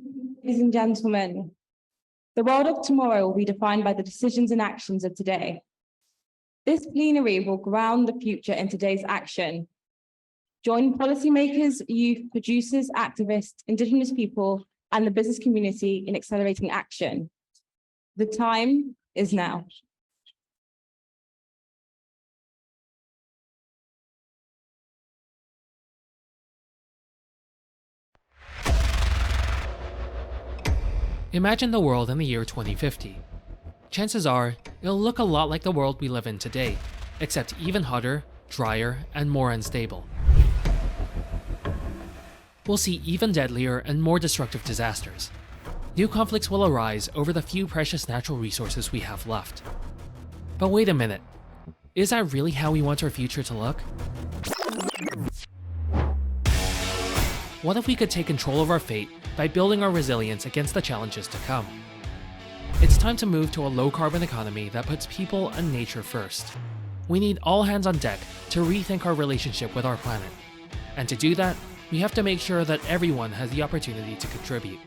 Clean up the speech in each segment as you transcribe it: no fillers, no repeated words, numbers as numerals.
Ladies and gentlemen, the world of tomorrow will be defined by the decisions and actions of today. This plenary will ground the future in today's action. Join policymakers, youth, producers, activists, Indigenous people, and the business community in accelerating action. The time is now. Imagine the world in the year 2050. Chances are, it'll look a lot like the world we live in today, except even hotter, drier, and more unstable. We'll see even deadlier and more destructive disasters. New conflicts will arise over the few precious natural resources we have left. But wait a minute, is that really how we want our future to look? What if we could take control of our fate by building our resilience against the challenges to come? It's time to move to a low-carbon economy that puts people and nature first. We need all hands on deck to rethink our relationship with our planet. And to do that, we have to make sure that everyone has the opportunity to contribute.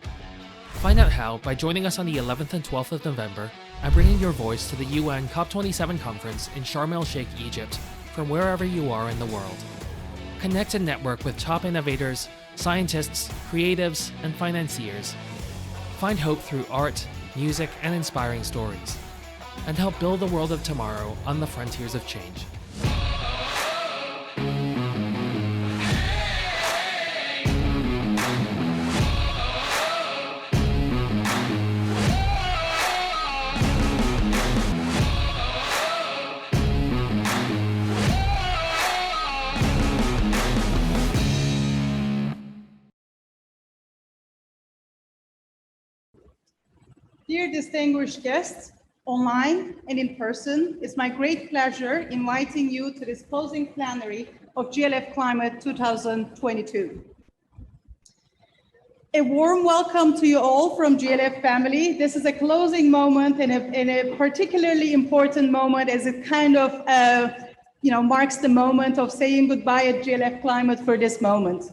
Find out how by joining us on the 11th and 12th of November and bringing your voice to the UN COP27 conference in Sharm el-Sheikh, Egypt, from wherever you are in the world. Connect and network with top innovators, scientists, creatives, and financiers. Find hope through art, music, and inspiring stories. And help build the world of tomorrow on the frontiers of change. Dear distinguished guests, online and in person, it's my great pleasure inviting you to this closing plenary of GLF Climate 2022. A warm welcome to you all from GLF family. This is a closing moment and a particularly important moment as it kind of marks the moment of saying goodbye at GLF Climate for this moment.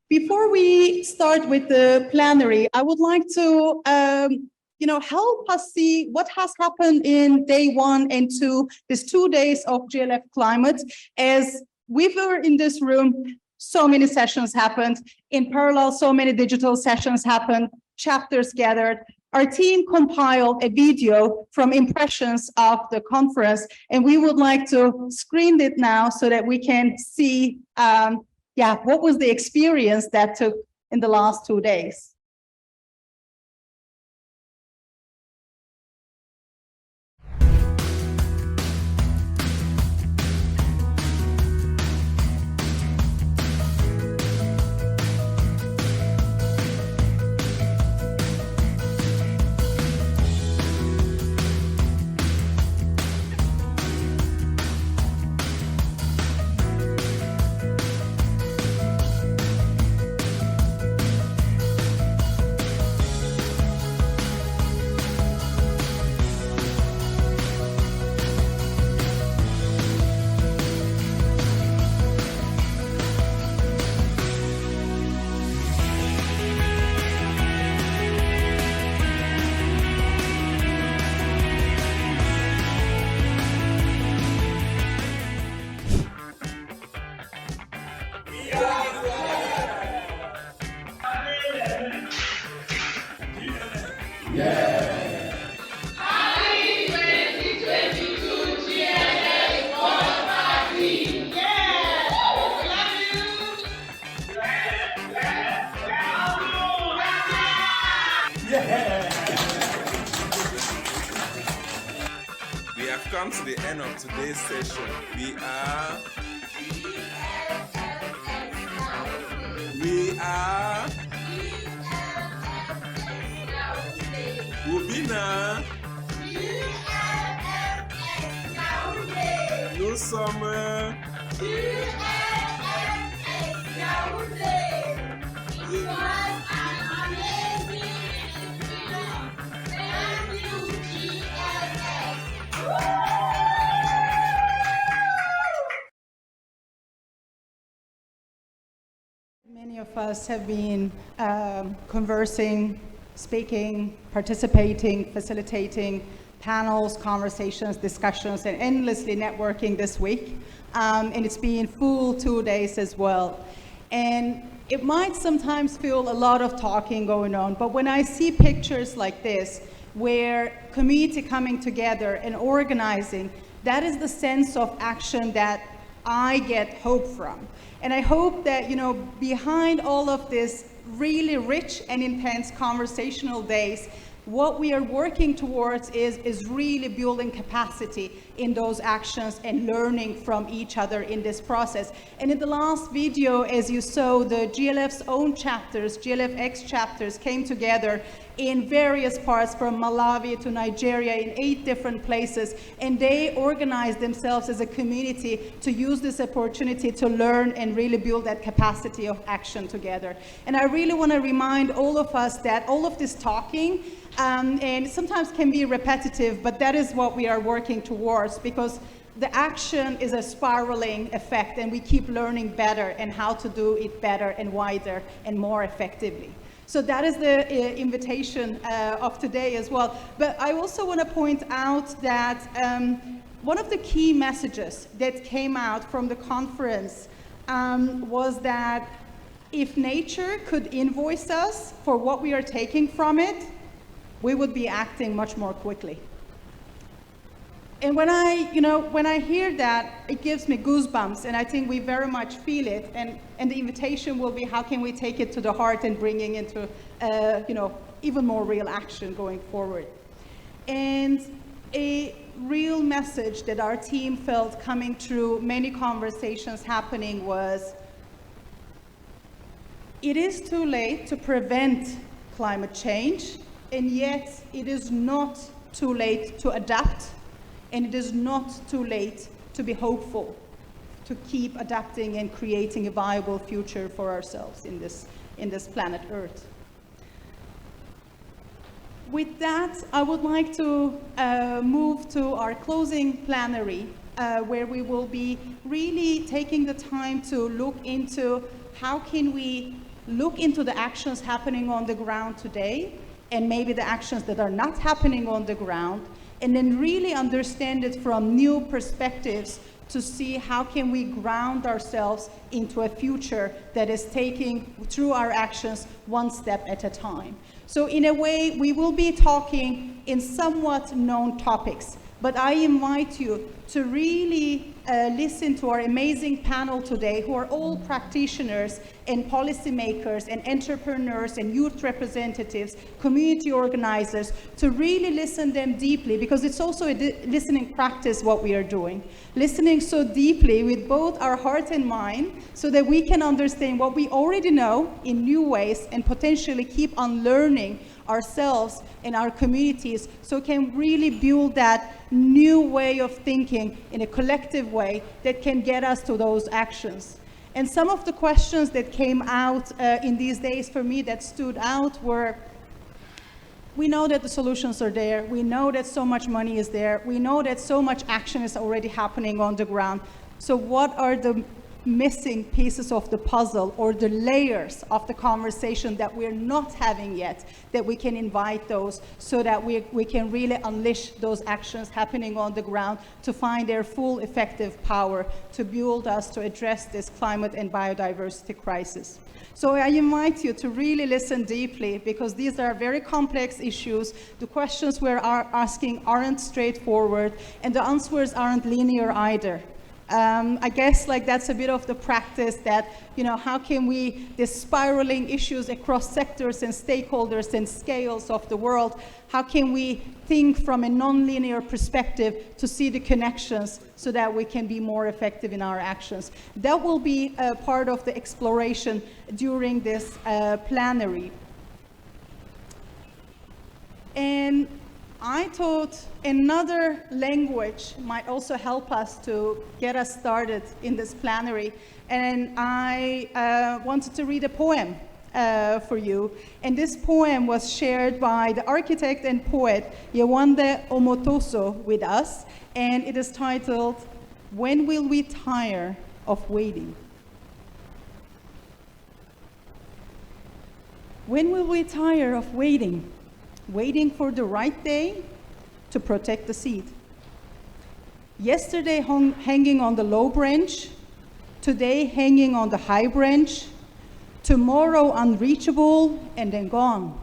Before we start with the plenary, I would like to help us see what has happened in day 1 and 2, these 2 days of GLF Climate. As we were in this room, so many sessions happened. In parallel, so many digital sessions happened, chapters gathered. Our team compiled a video from impressions of the conference, and we would like to screen it now so that we can see what was the experience that took in the last 2 days. We have come to the end of today's session. We are Ubina. Nous sommes Many of us have been conversing, speaking, participating, facilitating panels, conversations, discussions, and endlessly networking this week. And it's been full 2 days as well. And it might sometimes feel a lot of talking going on, but when I see pictures like this, where community coming together and organizing, that is the sense of action that I get hope from. And I hope that, you know, behind all of this really rich and intense conversational days, what we are working towards is really building capacity in those actions and learning from each other in this process. And in the last video, as you saw, the GLF's own chapters, GLF-X chapters, came together in various parts from Malawi to Nigeria in 8 different places, and they organized themselves as a community to use this opportunity to learn and really build that capacity of action together. And I really want to remind all of us that all of this talking and sometimes can be repetitive, but that is what we are working towards, because the action is a spiraling effect, and we keep learning better and how to do it better and wider and more effectively. So that is the invitation of today as well. But I also want to point out that one of the key messages that came out from the conference was that if nature could invoice us for what we are taking from it, we would be acting much more quickly. And when I hear that, it gives me goosebumps, and I think we very much feel it. And the invitation will be, how can we take it to the heart and bringing into, even more real action going forward? And a real message that our team felt coming through many conversations happening was, it is too late to prevent climate change, and yet it is not too late to adapt. And it is not too late to be hopeful, to keep adapting and creating a viable future for ourselves in this planet Earth. With that, I would like to move to our closing plenary, where we will be really taking the time to look into how can we look into the actions happening on the ground today, and maybe the actions that are not happening on the ground, and then really understand it from new perspectives to see how can we ground ourselves into a future that is taking, through our actions, one step at a time. So in a way, we will be talking in somewhat known topics, but I invite you to really listen to our amazing panel today, who are all practitioners and policymakers and entrepreneurs and youth representatives, community organizers, to really listen them deeply, because it's also a listening practice what we are doing. Listening so deeply with both our heart and mind, so that we can understand what we already know in new ways and potentially keep on learning ourselves and our communities, so can really build that new way of thinking in a collective way that can get us to those actions. And some of the questions that came out in these days for me that stood out were, we know that the solutions are there, we know that so much money is there, we know that so much action is already happening on the ground, so what are the missing pieces of the puzzle, or the layers of the conversation that we're not having yet, that we can invite those, so that we can really unleash those actions happening on the ground to find their full effective power to build us to address this climate and biodiversity crisis. So I invite you to really listen deeply, because these are very complex issues. The questions we're asking aren't straightforward, and the answers aren't linear either. I guess that's a bit of the practice that, how can we, this spiraling issues across sectors and stakeholders and scales of the world, how can we think from a non-linear perspective to see the connections so that we can be more effective in our actions? That will be a part of the exploration during this plenary. And I thought another language might also help us to get us started in this plenary. And I wanted to read a poem for you. And this poem was shared by the architect and poet Yewande Omotoso with us. And it is titled, "When Will We Tire of Waiting?" When will we tire of waiting for the right day to protect the seed? Yesterday hanging on the low branch, today hanging on the high branch, tomorrow unreachable and then gone.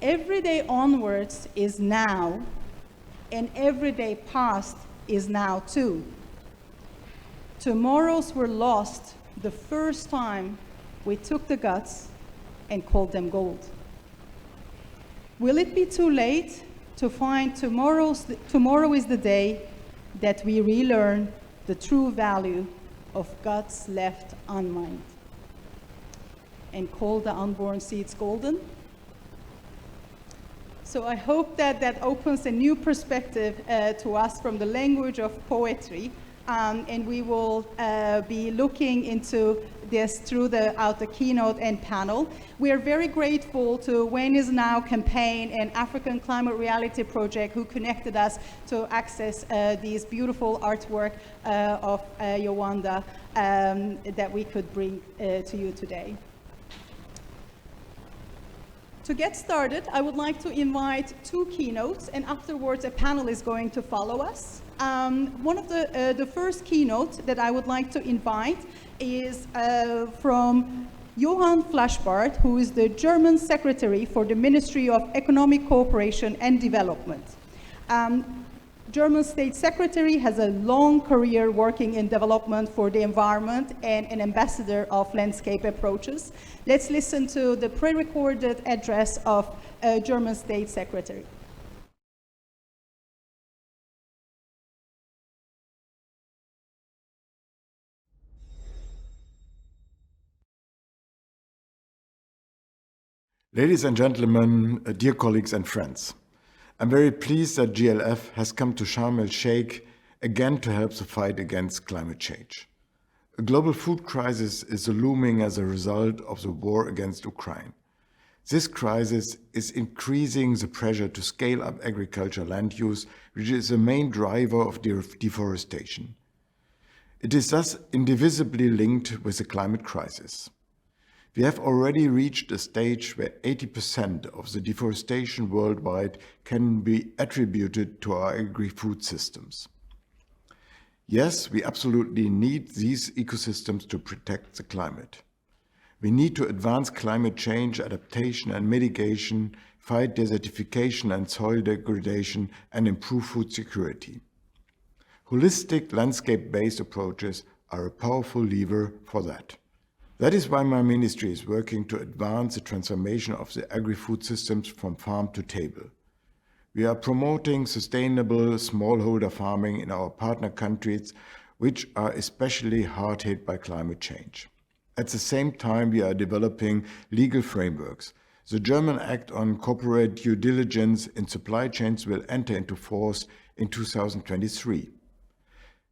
Every day onwards is now, and every day past is now too. Tomorrows were lost the first time we took the guts and called them gold. Will it be too late to find tomorrow is the day that we relearn the true value of guts left unmined and call the unborn seeds golden? So I hope that that opens a new perspective to us from the language of poetry, and we will be looking into this throughout the keynote and panel. We are very grateful to When Is Now campaign and African Climate Reality Project who connected us to access these beautiful artwork of Yowanda that we could bring to you today. To get started, I would like to invite two keynotes, and afterwards a panel is going to follow us. One of the first keynote that I would like to invite is from Johann Flaschbart, who is the German Secretary for the Ministry of Economic Cooperation and Development. German State Secretary has a long career working in development for the environment and an ambassador of landscape approaches. Let's listen to the pre-recorded address of German State Secretary. Ladies and gentlemen, dear colleagues and friends, I'm very pleased that GLF has come to Sharm el-Sheikh again to help the fight against climate change. A global food crisis is looming as a result of the war against Ukraine. This crisis is increasing the pressure to scale up agricultural land use, which is the main driver of deforestation. It is thus indivisibly linked with the climate crisis. We have already reached a stage where 80% of the deforestation worldwide can be attributed to our agri-food systems. Yes, we absolutely need these ecosystems to protect the climate. We need to advance climate change adaptation and mitigation, fight desertification and soil degradation, and improve food security. Holistic landscape-based approaches are a powerful lever for that. That is why my ministry is working to advance the transformation of the agri-food systems from farm to table. We are promoting sustainable smallholder farming in our partner countries, which are especially hard hit by climate change. At the same time, we are developing legal frameworks. The German Act on Corporate Due Diligence in Supply Chains will enter into force in 2023.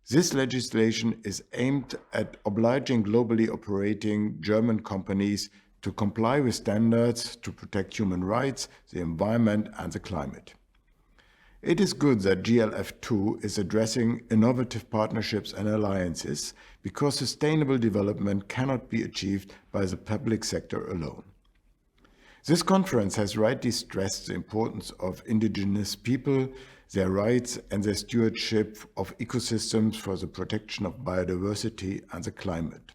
This legislation is aimed at obliging globally operating German companies to comply with standards to protect human rights, the environment, and the climate. It is good that GLF2 is addressing innovative partnerships and alliances because sustainable development cannot be achieved by the public sector alone. This conference has rightly stressed the importance of indigenous people, their rights and their stewardship of ecosystems for the protection of biodiversity and the climate.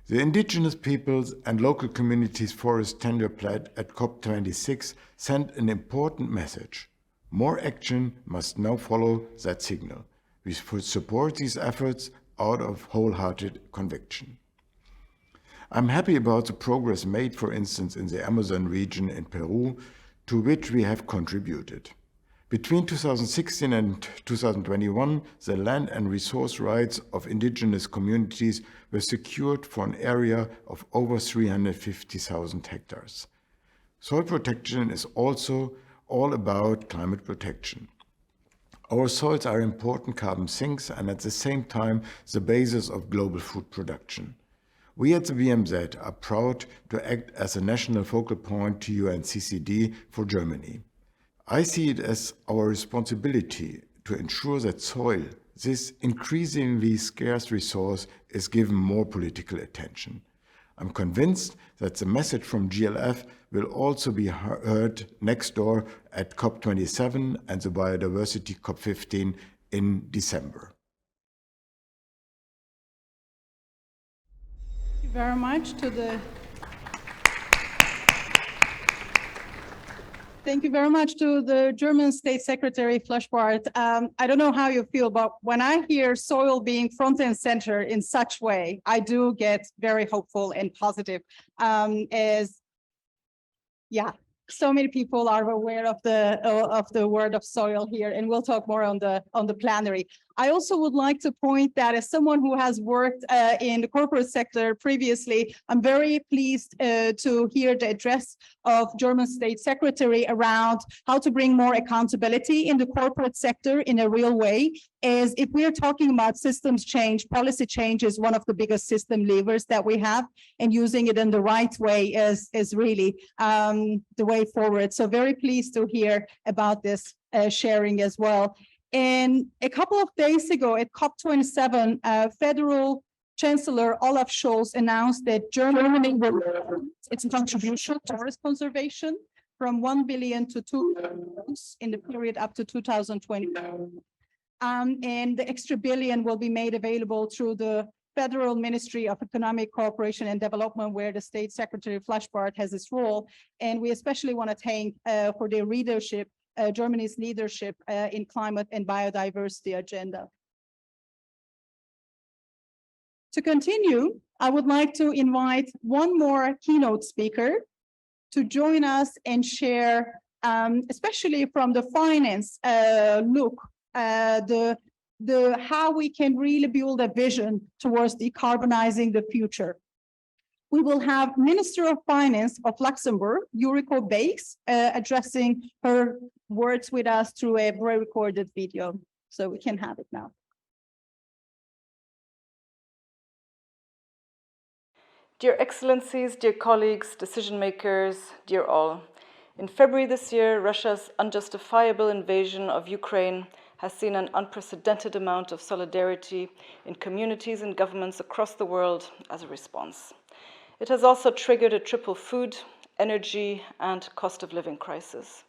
The Indigenous Peoples and local communities forest tender pledge at COP26 sent an important message. More action must now follow that signal. We support these efforts out of wholehearted conviction. I'm happy about the progress made, for instance, in the Amazon region in Peru, to which we have contributed. Between 2016 and 2021, the land and resource rights of indigenous communities were secured for an area of over 350,000 hectares. Soil protection is also all about climate protection. Our soils are important carbon sinks and at the same time the basis of global food production. We at the BMZ are proud to act as a national focal point to UNCCD for Germany. I see it as our responsibility to ensure that soil, this increasingly scarce resource, is given more political attention. I'm convinced that the message from GLF will also be heard next door at COP27 and the Biodiversity COP15 in December. Thank you very much to the Thank you very much to the German State Secretary Fleshbart. I don't know how you feel, but when I hear soil being front and center in such way, I do get very hopeful and positive. So many people are aware of the word of soil here, and we'll talk more on the plenary. I also would like to point that as someone who has worked in the corporate sector previously, I'm very pleased to hear the address of German State Secretary around how to bring more accountability in the corporate sector in a real way. As if we are talking about systems change, policy change is one of the biggest system levers that we have, and using it in the right way is really the way forward. So very pleased to hear about this sharing as well. And a couple of days ago at COP27, Federal Chancellor Olaf Scholz announced that Germany will its contribution to forest conservation from 1 billion to 2 billion in the period up to 2020. And the extra billion will be made available through the Federal Ministry of Economic Cooperation and Development, where the State Secretary Fleshbart has this role. And we especially want to thank for their leadership, Germany's leadership in climate and biodiversity agenda. To continue, I would like to invite one more keynote speaker to join us and share, especially from the finance look, how we can really build a vision towards decarbonizing the future. We will have Minister of Finance of Luxembourg, Yuriko Bakes, addressing her words with us through a pre-recorded video. So we can have it now. Dear Excellencies, dear colleagues, decision makers, dear all. In February this year, Russia's unjustifiable invasion of Ukraine has seen an unprecedented amount of solidarity in communities and governments across the world as a response. It has also triggered a triple food, energy, and cost of living crisis.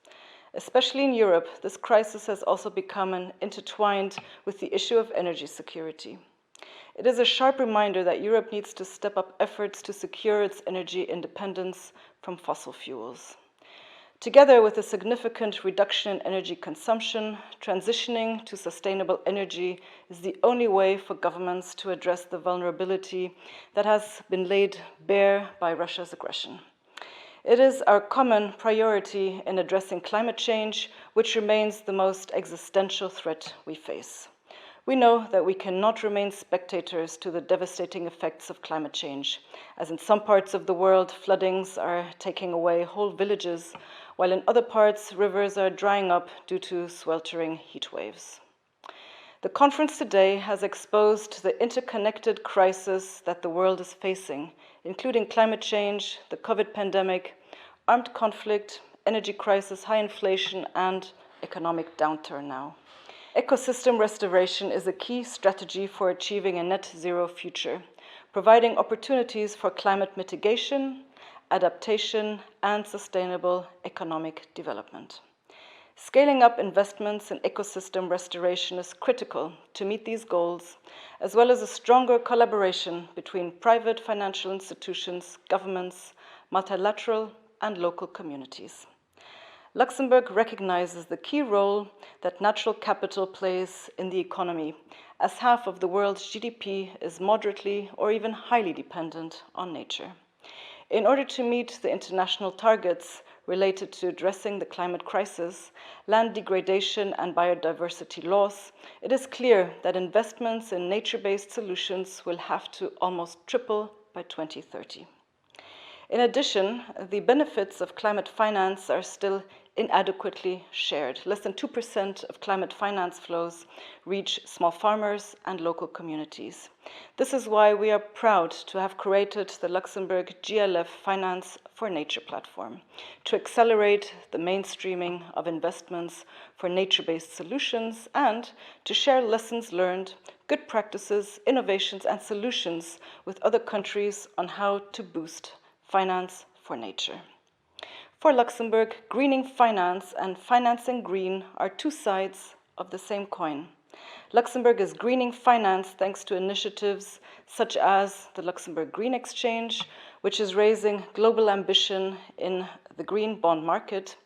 Especially in Europe, this crisis has also become intertwined with the issue of energy security. It is a sharp reminder that Europe needs to step up efforts to secure its energy independence from fossil fuels. Together with a significant reduction in energy consumption, transitioning to sustainable energy is the only way for governments to address the vulnerability that has been laid bare by Russia's aggression. It is our common priority in addressing climate change, which remains the most existential threat we face. We know that we cannot remain spectators to the devastating effects of climate change, as in some parts of the world, floodings are taking away whole villages, while in other parts, rivers are drying up due to sweltering heat waves. The conference today has exposed the interconnected crisis that the world is facing, including climate change, the COVID pandemic, armed conflict, energy crisis, high inflation, and economic downturn now. Ecosystem restoration is a key strategy for achieving a net zero future, providing opportunities for climate mitigation, adaptation, and sustainable economic development. Scaling up investments in ecosystem restoration is critical to meet these goals, as well as a stronger collaboration between private financial institutions, governments, multilateral, and local communities. Luxembourg recognizes the key role that natural capital plays in the economy, as half of the world's GDP is moderately or even highly dependent on nature. In order to meet the international targets related to addressing the climate crisis, land degradation, and biodiversity loss, it is clear that investments in nature-based solutions will have to almost triple by 2030. In addition, the benefits of climate finance are still inadequately shared. Less than 2% of climate finance flows reach small farmers and local communities. This is why we are proud to have created the Luxembourg GLF Finance for Nature platform, to accelerate the mainstreaming of investments for nature-based solutions and to share lessons learned, good practices, innovations, and solutions with other countries on how to boost finance for nature. For Luxembourg, greening finance and financing green are two sides of the same coin. Luxembourg is greening finance thanks to initiatives such as the Luxembourg Green Exchange, which is raising global ambition in the green bond market,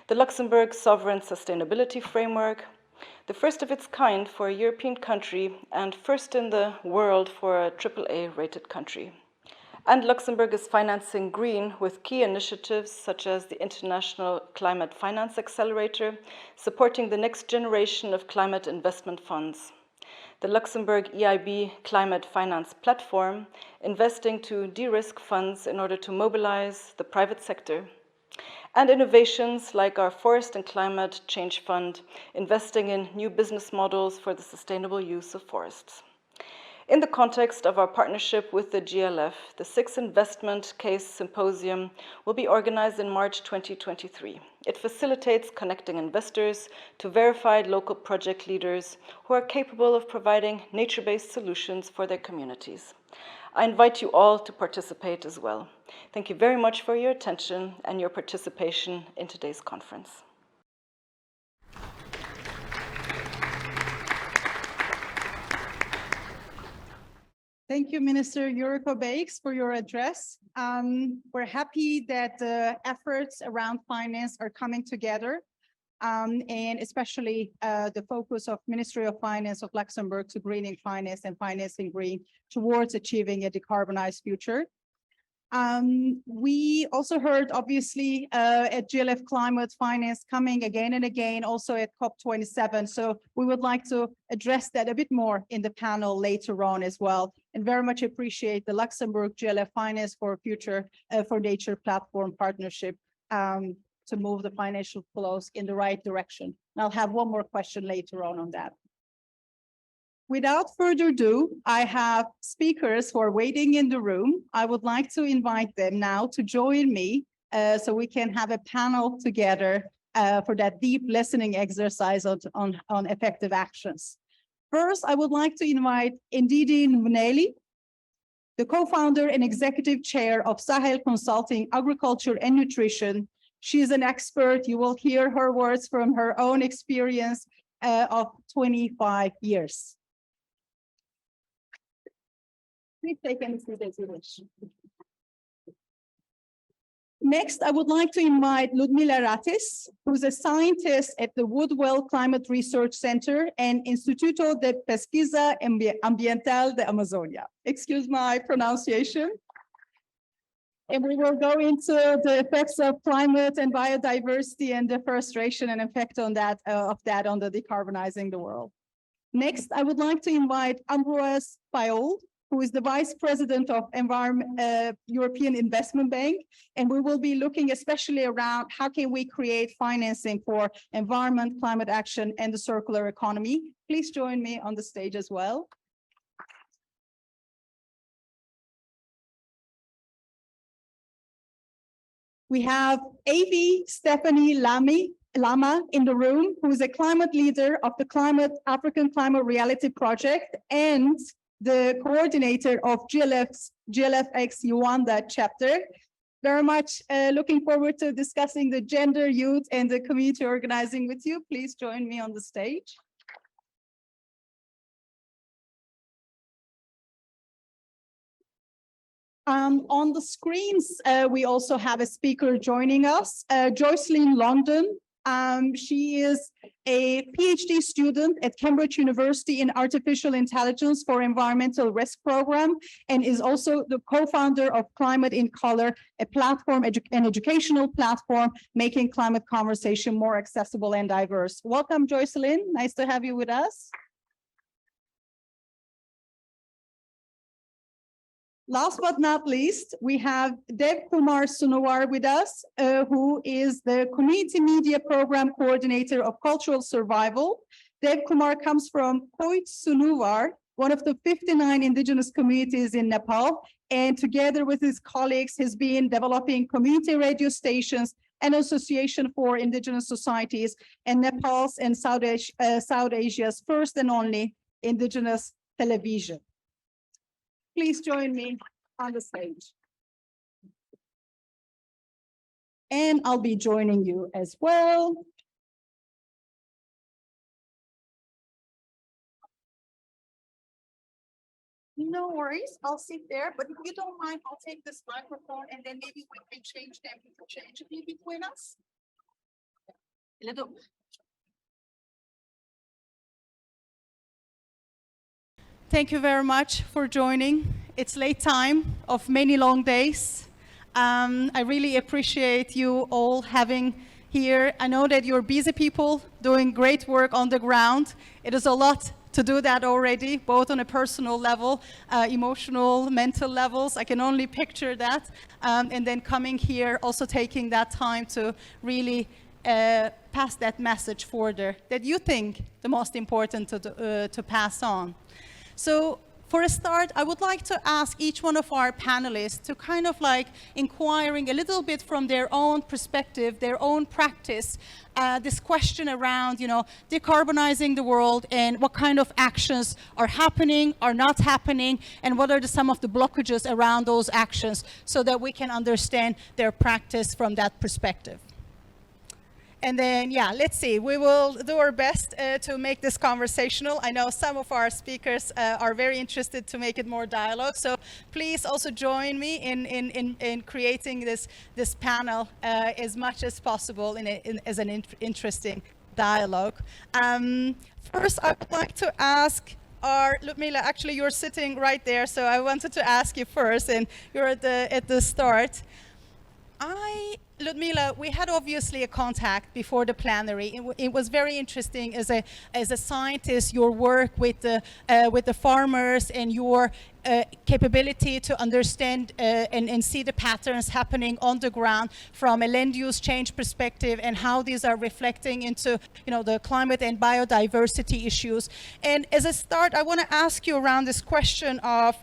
the Luxembourg Sovereign Sustainability Framework, the first of its kind for a European country and first in the world for a AAA rated country. And Luxembourg is financing green with key initiatives such as the International Climate Finance Accelerator, supporting the next generation of climate investment funds. The Luxembourg EIB Climate Finance Platform, investing to de-risk funds in order to mobilize the private sector. And innovations like our Forest and Climate Change Fund, investing in new business models for the sustainable use of forests. In the context of our partnership with the GLF, the 6th Investment Case Symposium will be organized in March 2023. It facilitates connecting investors to verified local project leaders who are capable of providing nature-based solutions for their communities. I invite you all to participate as well. Thank you very much for your attention and your participation in today's conference. Thank you, Minister Yuriko Bakes, for your address. We're happy that the efforts around finance are coming together, and especially the focus of Ministry of Finance of Luxembourg to greening finance and financing green towards achieving a decarbonized future. We also heard, obviously, at GLF Climate Finance coming again and again, also at COP27. So we would like to address that a bit more in the panel later on as well, and very much appreciate the Luxembourg GLF Finance for Future for Nature platform partnership to move the financial flows in the right direction. And I'll have one more question later on that. Without further ado, I have speakers who are waiting in the room. I would like to invite them now to join me so we can have a panel together for that deep listening exercise on effective actions. First, I would like to invite Ndidi Mneli, the co-founder and executive chair of Sahel Consulting, Agriculture and Nutrition. She is an expert. You will hear her words from her own experience of 25 years. Please take any seat as you wish. Next, I would like to invite Ludmila Ratis, who's a scientist at the Woodwell Climate Research Center and Instituto de Pesquisa Ambiental de Amazonia. Excuse my pronunciation. And we will go into the effects of climate and biodiversity and deforestation and effect on that on the decarbonizing the world. Next, I would like to invite Ambroise Payold, who is the Vice President of European Investment Bank. And we will be looking especially around how can we create financing for environment, climate action, and the circular economy. Please join me on the stage as well. We have Avi Stephanie Lama in the room, who is a climate leader of the African Climate Reality Project and the coordinator of GLFX Uganda chapter. Very much looking forward to discussing the gender, youth, and the community organizing with you. Please join me on the stage. On the screens, we also have a speaker joining us, Joycelyn London. She is a PhD student at Cambridge University in Artificial Intelligence for Environmental Risk Program, and is also the co-founder of Climate in Color, a platform, an educational platform, making climate conversation more accessible and diverse. Welcome, Joycelyn. Nice to have you with us. Last but not least, we have Dev Kumar Sunawar with us, who is the Community Media Program Coordinator of Cultural Survival. Dev Kumar comes from Koit Sunawar, one of the 59 indigenous communities in Nepal, and together with his colleagues, has been developing community radio stations and Association for Indigenous Societies and Nepal's and South Asia's first and only indigenous television. Please join me on the stage. And I'll be joining you as well. No worries, I'll sit there, but if you don't mind, I'll take this microphone and then maybe we can change them, change it between us. A little. Thank you very much for joining. It's late time of many long days. I really appreciate you all having here. I know that you're busy people doing great work on the ground. It is a lot to do that already, both on a personal level, emotional, mental levels. I can only picture that. And then coming here, also taking that time to really pass that message further that you think the most important to pass on. So for a start, I would like to ask each one of our panelists to kind of like inquiring a little bit from their own perspective, their own practice, this question around, decarbonizing the world and what kind of actions are happening, are not happening, and what are some of the blockages around those actions so that we can understand their practice from that perspective. And then, yeah, let's see. We will do our best to make this conversational. I know some of our speakers are very interested to make it more dialogue. So please also join me in creating this panel as much as possible as an interesting dialogue. First, I would like to ask Ludmila, actually, you're sitting right there. So I wanted to ask you first, and you're at the start. Ludmila, we had obviously a contact before the plenary. It was very interesting as a scientist, your work with the farmers and your capability to understand and see the patterns happening on the ground from a land use change perspective and how these are reflecting into the climate and biodiversity issues. And as a start, I want to ask you around this question of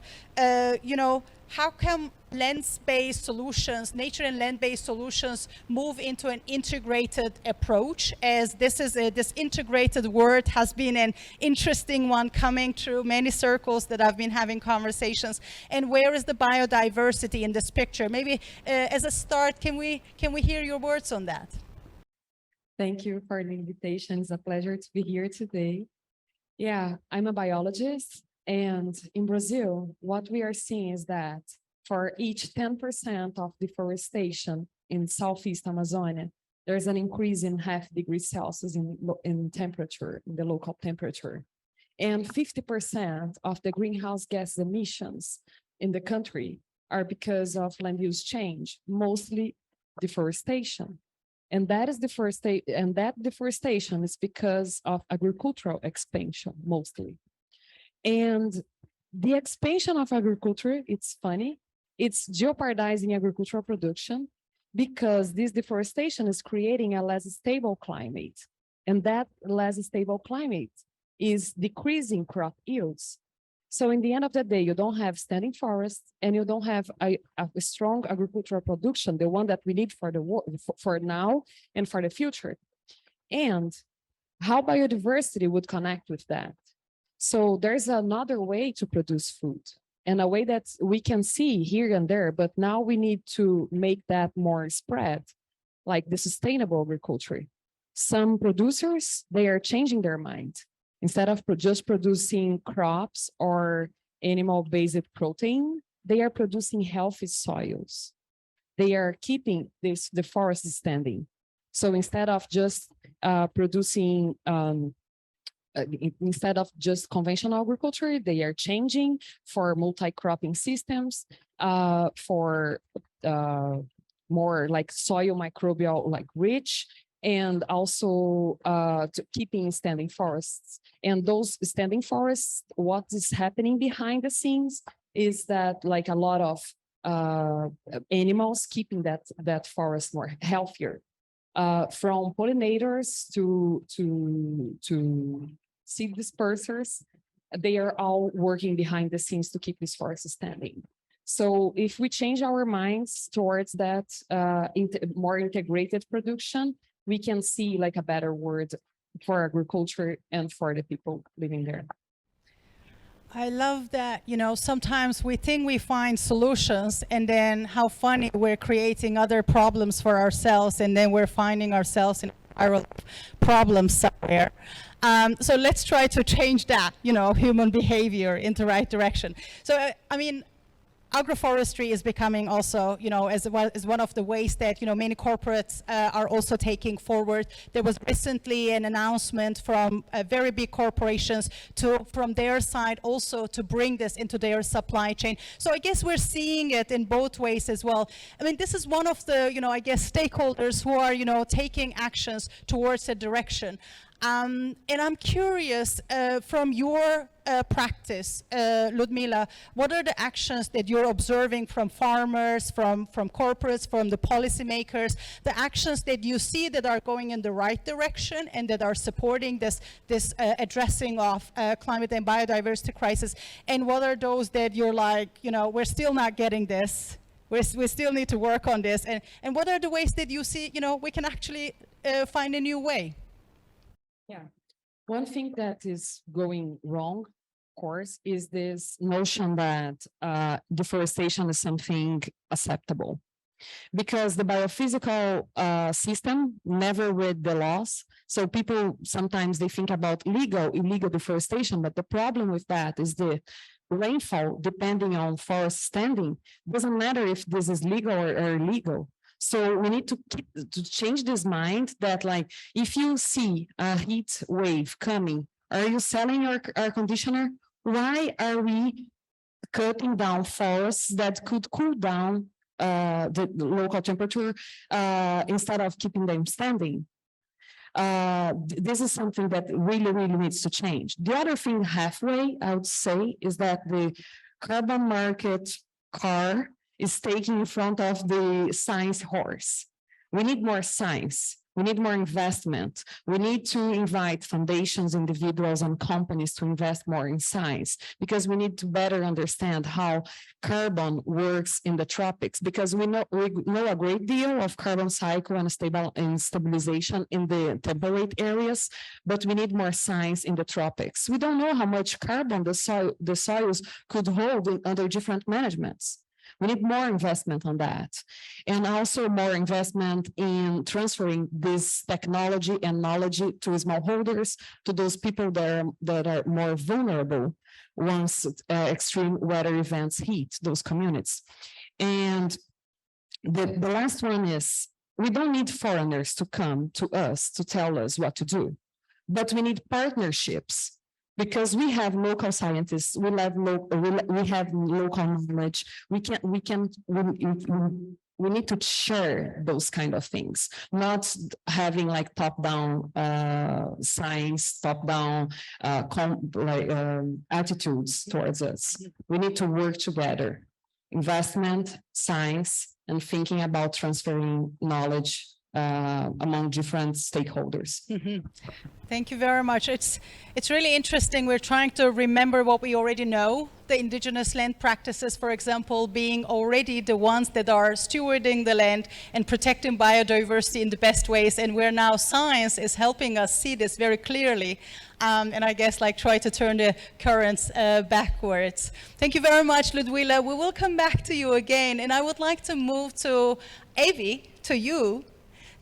how come land-based solutions, nature and land-based solutions move into an integrated approach, as this integrated word has been an interesting one coming through many circles that I've been having conversations. And where is the biodiversity in this picture? Maybe as a start, can we hear your words on that? Thank you for the invitation. It's a pleasure to be here today. Yeah, I'm a biologist, and in Brazil, what we are seeing is that for each 10% of deforestation in Southeast Amazonia, there's an increase in 0.5 degrees Celsius in temperature, in the local temperature. And 50% of the greenhouse gas emissions in the country are because of land use change, mostly deforestation. And that deforestation is because of agricultural expansion, mostly. And the expansion of agriculture, it's funny, it's jeopardizing agricultural production because this deforestation is creating a less stable climate. And that less stable climate is decreasing crop yields. So in the end of the day, you don't have standing forests and you don't have a strong agricultural production, the one that we need for now and for the future. And how biodiversity would connect with that? So there's another way to produce food, and a way that we can see here and there, but now we need to make that more spread, like the sustainable agriculture. Some producers, they are changing their mind. Instead of just producing crops or animal-based protein, they are producing healthy soils. They are keeping the forest standing. So instead of just instead of just conventional agriculture, they are changing for multi-cropping systems, for more like soil microbial, like rich, and also to keeping standing forests. And those standing forests, what is happening behind the scenes is that like a lot of animals keeping that forest more healthier, from pollinators to seed dispersers. They are all working behind the scenes to keep this forest standing. So if we change our minds towards that more integrated production, we can see like a better world for agriculture and for the people living there. I love that, you know, sometimes we think we find solutions, and then how funny we're creating other problems for ourselves, and then we're finding ourselves in a spiral of problems somewhere. So let's try to change that, you know, human behavior in the right direction. So, I mean, agroforestry is becoming also, you know, as one of the ways that, you know, many corporates are also taking forward. There was recently an announcement from very big corporations from their side also to bring this into their supply chain. So I guess we're seeing it in both ways as well. I mean, this is one of the, you know, I guess stakeholders who are, you know, taking actions towards a direction. And I'm curious, from your practice, Ludmila, what are the actions that you're observing from farmers, from corporates, from the policymakers, the actions that you see that are going in the right direction and that are supporting this addressing of climate and biodiversity crisis, and what are those that you're like, you know, we're still not getting this, we still need to work on this, and what are the ways that you see, you know, we can actually find a new way? Yeah, one thing that is going wrong, of course, is this notion that deforestation is something acceptable, because the biophysical system never read the laws. So people sometimes they think about illegal deforestation, but the problem with that is the rainfall, depending on forest standing, doesn't matter if this is legal or illegal. So we need to change this mind that, like, if you see a heat wave coming, are you selling your air conditioner? Why are we cutting down forests that could cool down the local temperature instead of keeping them standing? This is something that really, really needs to change. The other thing halfway, I would say, is that the carbon market car is taking in front of the science horse. We need more science. We need more investment. We need to invite foundations, individuals, and companies to invest more in science, because we need to better understand how carbon works in the tropics, because we know a great deal of carbon cycle and stabilization in the temperate areas, but we need more science in the tropics. We don't know how much carbon the soils could hold under different managements. We need more investment on that, and also more investment in transferring this technology and knowledge to smallholders, to those people that are more vulnerable once extreme weather events hit those communities. And the last one is, we don't need foreigners to come to us to tell us what to do, but we need partnerships. Because we have local scientists, we have local knowledge. We need to share those kind of things, not having like top-down science, top-down attitudes towards us. We need to work together, investment, science, and thinking about transferring knowledge among different stakeholders. Mm-hmm. Thank you very much. It's really interesting. We're trying to remember what we already know. The indigenous land practices, for example, being already the ones that are stewarding the land and protecting biodiversity in the best ways. And where now science is helping us see this very clearly. And I guess like try to turn the currents backwards. Thank you very much, Ludmila. We will come back to you again. And I would like to move to Avi, to you,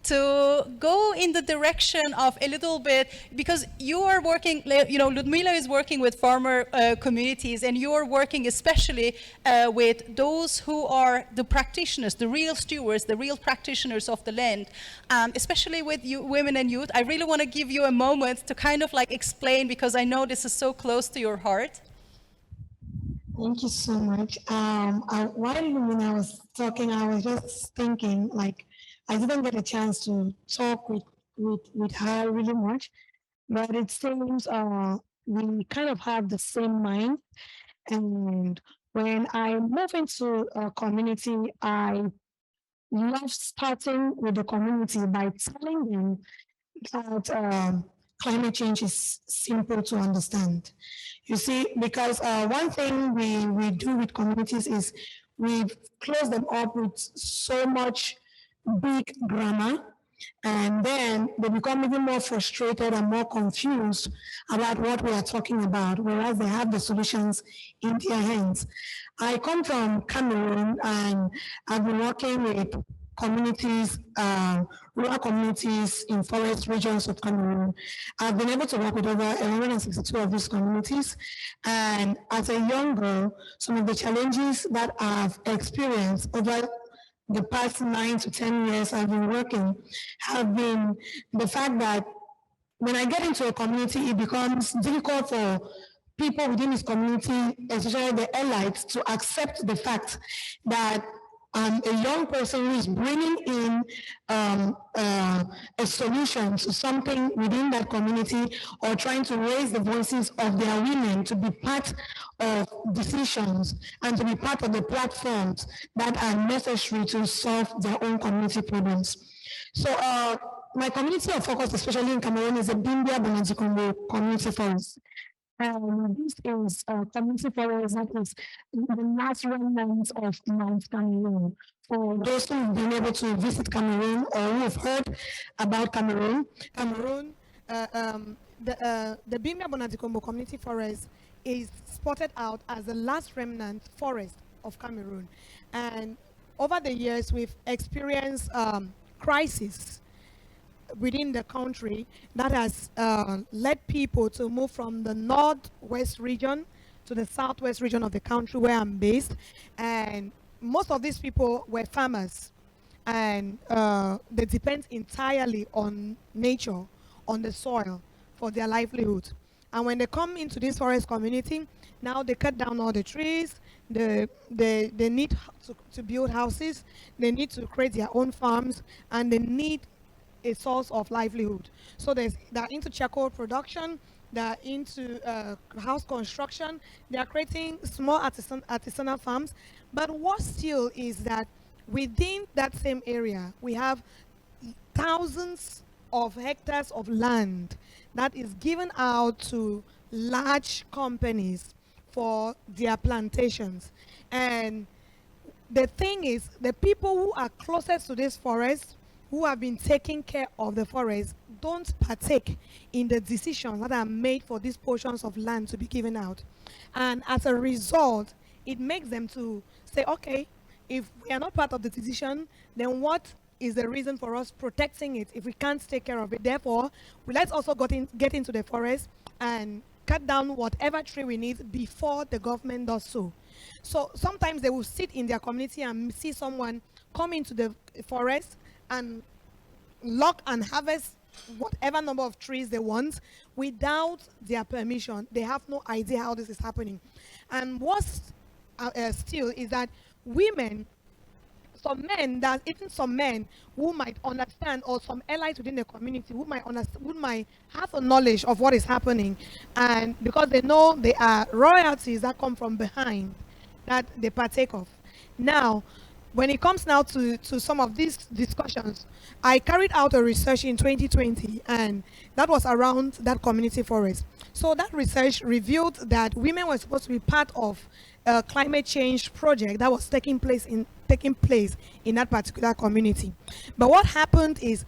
to go in the direction of a little bit, because you are working, you know, Ludmila is working with farmer communities, and you are working especially with those who are the practitioners, the real stewards, the real practitioners of the land, especially with you, women and youth. I really want to give you a moment to kind of like explain, because I know this is so close to your heart. Thank you so much. While when I was talking, I was just thinking, like, I didn't get a chance to talk with her really much, but it seems we kind of have the same mind, and When I move into a community, I love starting with the community by telling them that climate change is simple to understand. You see, because one thing we do with communities is we close them up with so much big grammar, and then they become even more frustrated and more confused about what we are talking about, whereas they have the solutions in their hands. I come from Cameroon, and I've been working with communities, rural communities in forest regions of Cameroon. I've been able to work with over 162 of these communities. And as a young girl, some of the challenges that I've experienced over the past 9 to 10 years I've been working have been the fact that when I get into a community, it becomes difficult for people within this community, especially the elites, to accept the fact that I'm a young person who is bringing in a solution to something within that community, or trying to raise the voices of their women to be part of decisions and to be part of the platforms that are necessary to solve their own community problems. So my community of focus, especially in Cameroon, is the Bimbia Bonanzikombo community forest. This is a community forest that is the last remnants of Mount Cameroon. For those who have been able to visit Cameroon or who have heard about Cameroon, the Bimbia Bonanzikombo community forest is spotted out as the last remnant forest of Cameroon. And over the years, we've experienced crisis within the country that has led people to move from the northwest region to the southwest region of the country where I'm based. And most of these people were farmers, and they depend entirely on nature, on the soil for their livelihood. And when they come into this forest community, now they cut down all the trees, they need to build houses, they need to create their own farms, and they need a source of livelihood. So they're into charcoal production, they're into house construction, they're creating small artisanal farms. But what still is that within that same area, we have thousands of hectares of land that is given out to large companies for their plantations. And the thing is, the people who are closest to this forest, who have been taking care of the forest, don't partake in the decisions that are made for these portions of land to be given out. And as a result, it makes them to say, okay, if we are not part of the decision, then what is the reason for us protecting it if we can't take care of it? Therefore, let's also get into the forest and cut down whatever tree we need before the government does so. So sometimes they will sit in their community and see someone come into the forest and lock and harvest whatever number of trees they want without their permission. They have no idea how this is happening. And what's still is that women, some men who might understand, or some allies within the community who might have a knowledge of what is happening, and because they know there are royalties that come from behind that they partake of. Now, when it comes now to some of these discussions, I carried out a research in 2020, and that was around that community forest. So that research revealed that women were supposed to be part of a climate change project that was taking place in that particular community. But what happened is,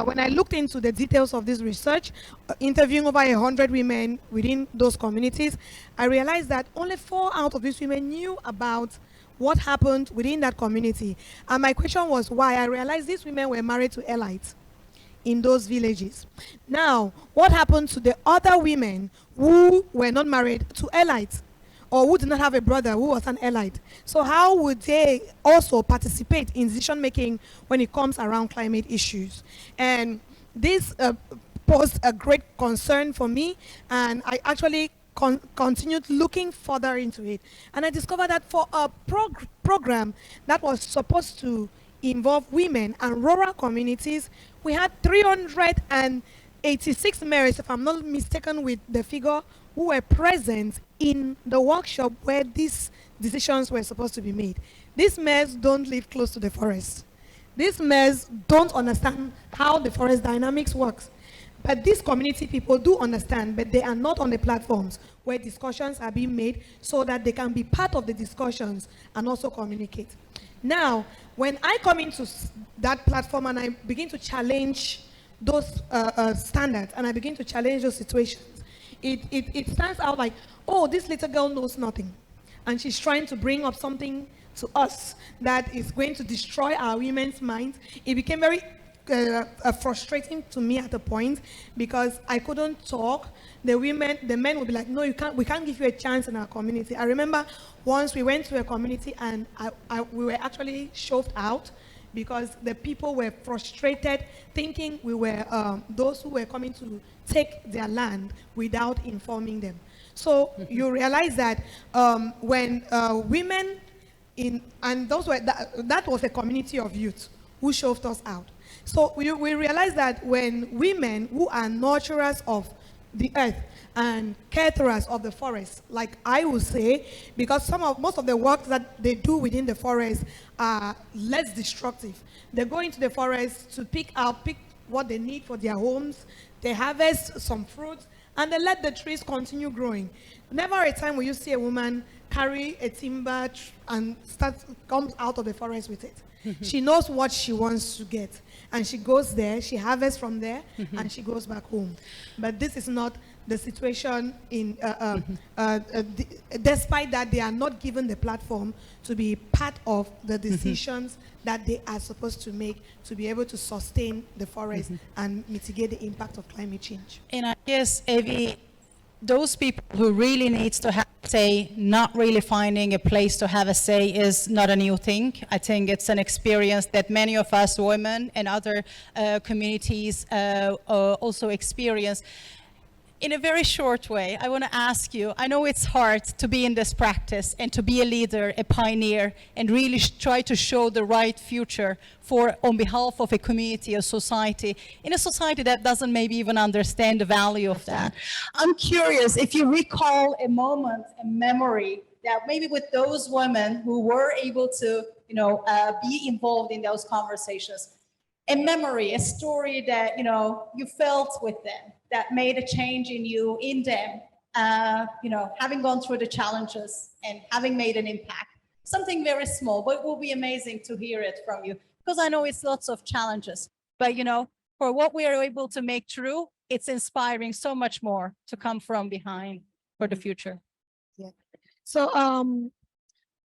when I looked into the details of this research, interviewing over 100 women within those communities, I realized that only 4 out of these women knew about what happened within that community. And my question was why. I realized these women were married to elites in those villages. Now, what happened to the other women who were not married to elites, or who did not have a brother who was an elite? So how would they also participate in decision making when it comes around climate issues? And this posed a great concern for me, and I actually continued looking further into it. And I discovered that for a program that was supposed to involve women and rural communities, we had 300 86 mayors, if I'm not mistaken with the figure, who were present in the workshop where these decisions were supposed to be made. These mayors don't live close to the forest. These mayors don't understand how the forest dynamics works. But these community people do understand, but they are not on the platforms where discussions are being made so that they can be part of the discussions and also communicate. Now, when I come into that platform and I begin to challenge those standards and I begin to challenge those situations, it stands out like, oh, this little girl knows nothing. And she's trying to bring up something to us that is going to destroy our women's minds. It became very frustrating to me at a point because I couldn't talk. The men would be like, no, we can't give you a chance in our community. I remember once we went to a community and we were actually shoved out because the people were frustrated, thinking we were those who were coming to take their land without informing them. So you realize that when women and those were that was a community of youth who shoved us out. So we realize that when women who are nurturers of the earth and caretakers of the forest, like I would say, because most of the work that they do within the forest are less destructive. They go into the forest to pick what they need for their homes. They harvest some fruits and they let the trees continue growing. Never a time will you see a woman carry a timber and comes out of the forest with it. She knows what she wants to get. And she goes there, she harvests from there, and she goes back home. But this is not the situation despite that they are not given the platform to be part of the decisions that they are supposed to make to be able to sustain the forest and mitigate the impact of climate change. And I guess, Evie, those people who really needs to have a say, not really finding a place to have a say is not a new thing. I think it's an experience that many of us women and other communities also experience. In a very short way, I want to ask you, I know it's hard to be in this practice and to be a leader, a pioneer, and really try to show the right future on behalf of a community, a society, in a society that doesn't maybe even understand the value of that. I'm curious if you recall a moment, a memory that maybe with those women who were able to, be involved in those conversations, a memory, a story that, you felt with them, that made a change in them, having gone through the challenges and having made an impact. Something very small, but it will be amazing to hear it from you because I know it's lots of challenges, but for what we are able to make true, it's inspiring so much more to come from behind for the future. Yeah. So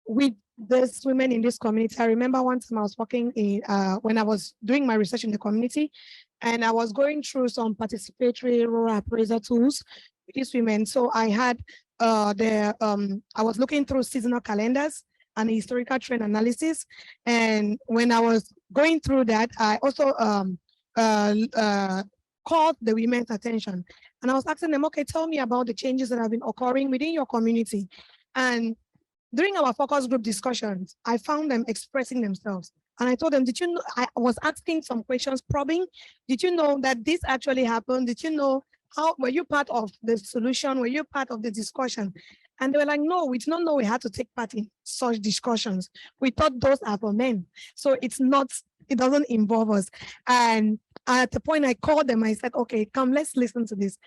with these women in this community, I remember one time I was working when I was doing my research in the community, and I was going through some participatory rural appraiser tools with these women. So I had I was looking through seasonal calendars and historical trend analysis. And when I was going through that, I also called the women's attention. And I was asking them, okay, tell me about the changes that have been occurring within your community. And during our focus group discussions, I found them expressing themselves. And I told them, did you know, I was asking some questions, probing, did you know that this actually happened? Did you know were you part of the solution? Were you part of the discussion? And they were like, no, we did not know we had to take part in such discussions. We thought those are for men. So it doesn't involve us. And at the point I called them, I said, okay, come, let's listen to this.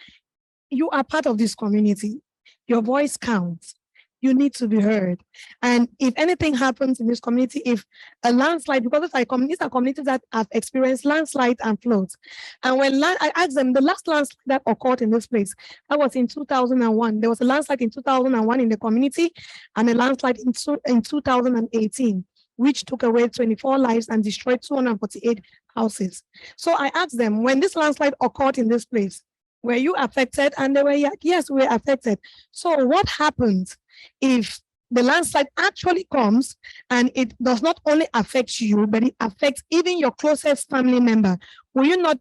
You are part of this community. Your voice counts. You need to be heard. And if anything happens in this community, if a landslide, because these are communities that have experienced landslides and floods. And when I asked them, the last landslide that occurred in this place, that was in 2001. There was a landslide in 2001 in the community and a landslide in 2018, which took away 24 lives and destroyed 248 houses. So I asked them, when this landslide occurred in this place, were you affected? And they were like, yes, we were affected. So what happens if the landslide actually comes and it does not only affect you, but it affects even your closest family member? Will you not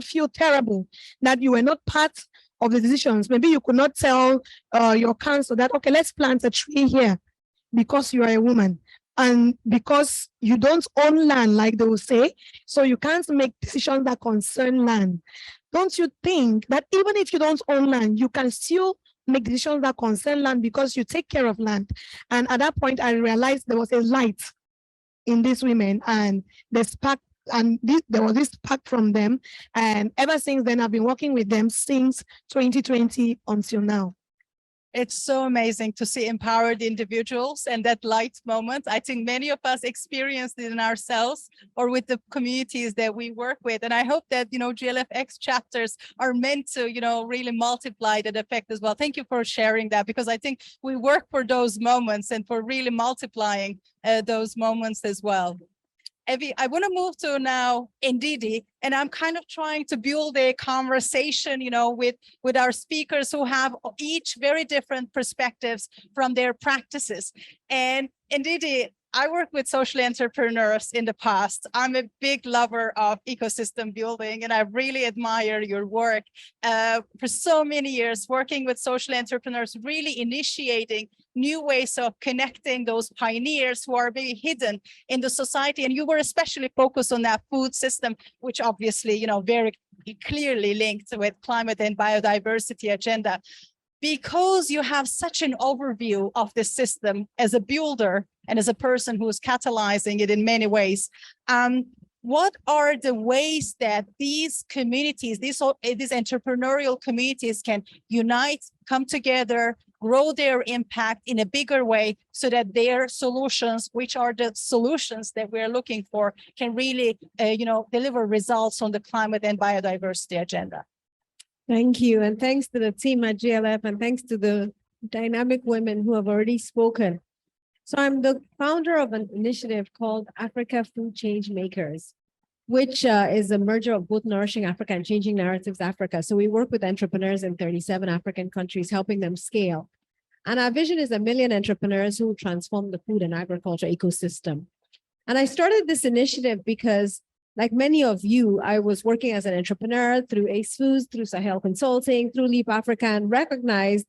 feel terrible that you were not part of the decisions? Maybe you could not tell your council that, okay, let's plant a tree here because you are a woman. And because you don't own land, like they will say, so you can't make decisions that concern land. Don't you think that even if you don't own land, you can still make decisions that concern land because you take care of land? And at that point, I realized there was a light in these women, and the spark, and there was this spark from them. And ever since then, I've been working with them since 2020 until now. It's so amazing to see empowered individuals and that light moment. I think many of us experienced it in ourselves or with the communities that we work with. And I hope that, GLFX chapters are meant to, really multiply that effect as well. Thank you for sharing that, because I think we work for those moments and for really multiplying those moments as well. Evie, I want to move to now Ndidi, and I'm kind of trying to build a conversation, with our speakers who have each very different perspectives from their practices. And Ndidi, I worked with social entrepreneurs in the past. I'm a big lover of ecosystem building, and I really admire your work for so many years, working with social entrepreneurs, really initiating new ways of connecting those pioneers who are maybe hidden in the society. And you were especially focused on that food system, which obviously, very clearly linked with climate and biodiversity agenda. Because you have such an overview of the system as a builder and as a person who is catalyzing it in many ways, what are the ways that these communities, these entrepreneurial communities can unite, come together, grow their impact in a bigger way so that their solutions, which are the solutions that we're looking for, can really, deliver results on the climate and biodiversity agenda? Thank you. And thanks to the team at GLF, and thanks to the dynamic women who have already spoken. So I'm the founder of an initiative called Africa Food Change Makers, which is a merger of both Nourishing Africa and Changing Narratives Africa. So we work with entrepreneurs in 37 African countries, helping them scale. And our vision is 1 million entrepreneurs who transform the food and agriculture ecosystem. And I started this initiative because, like many of you, I was working as an entrepreneur through Ace Foods, through Sahel Consulting, through Leap Africa, and recognized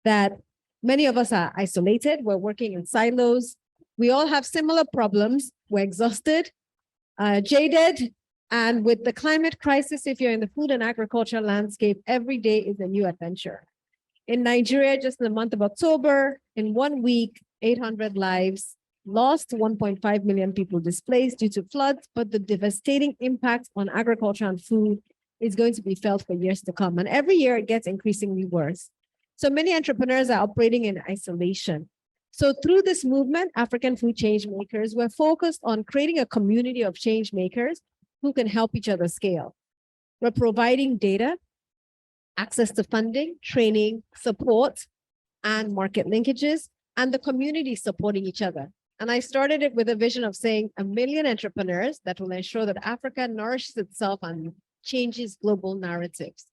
that many of us are isolated. We're working in silos. We all have similar problems. We're exhausted, jaded, and with the climate crisis, if you're in the food and agriculture landscape, every day is a new adventure. In Nigeria, just in the month of October, in 1 week, 800 lives lost, 1.5 million people displaced due to floods, but the devastating impact on agriculture and food is going to be felt for years to come. And every year it gets increasingly worse. So many entrepreneurs are operating in isolation. So through this movement, African Food Change Makers, we're focused on creating a community of change makers who can help each other scale. We're providing data, access to funding, training, support, and market linkages, and the community supporting each other. And I started it with a vision of saying 1 million entrepreneurs that will ensure that Africa nourishes itself and changes global narratives.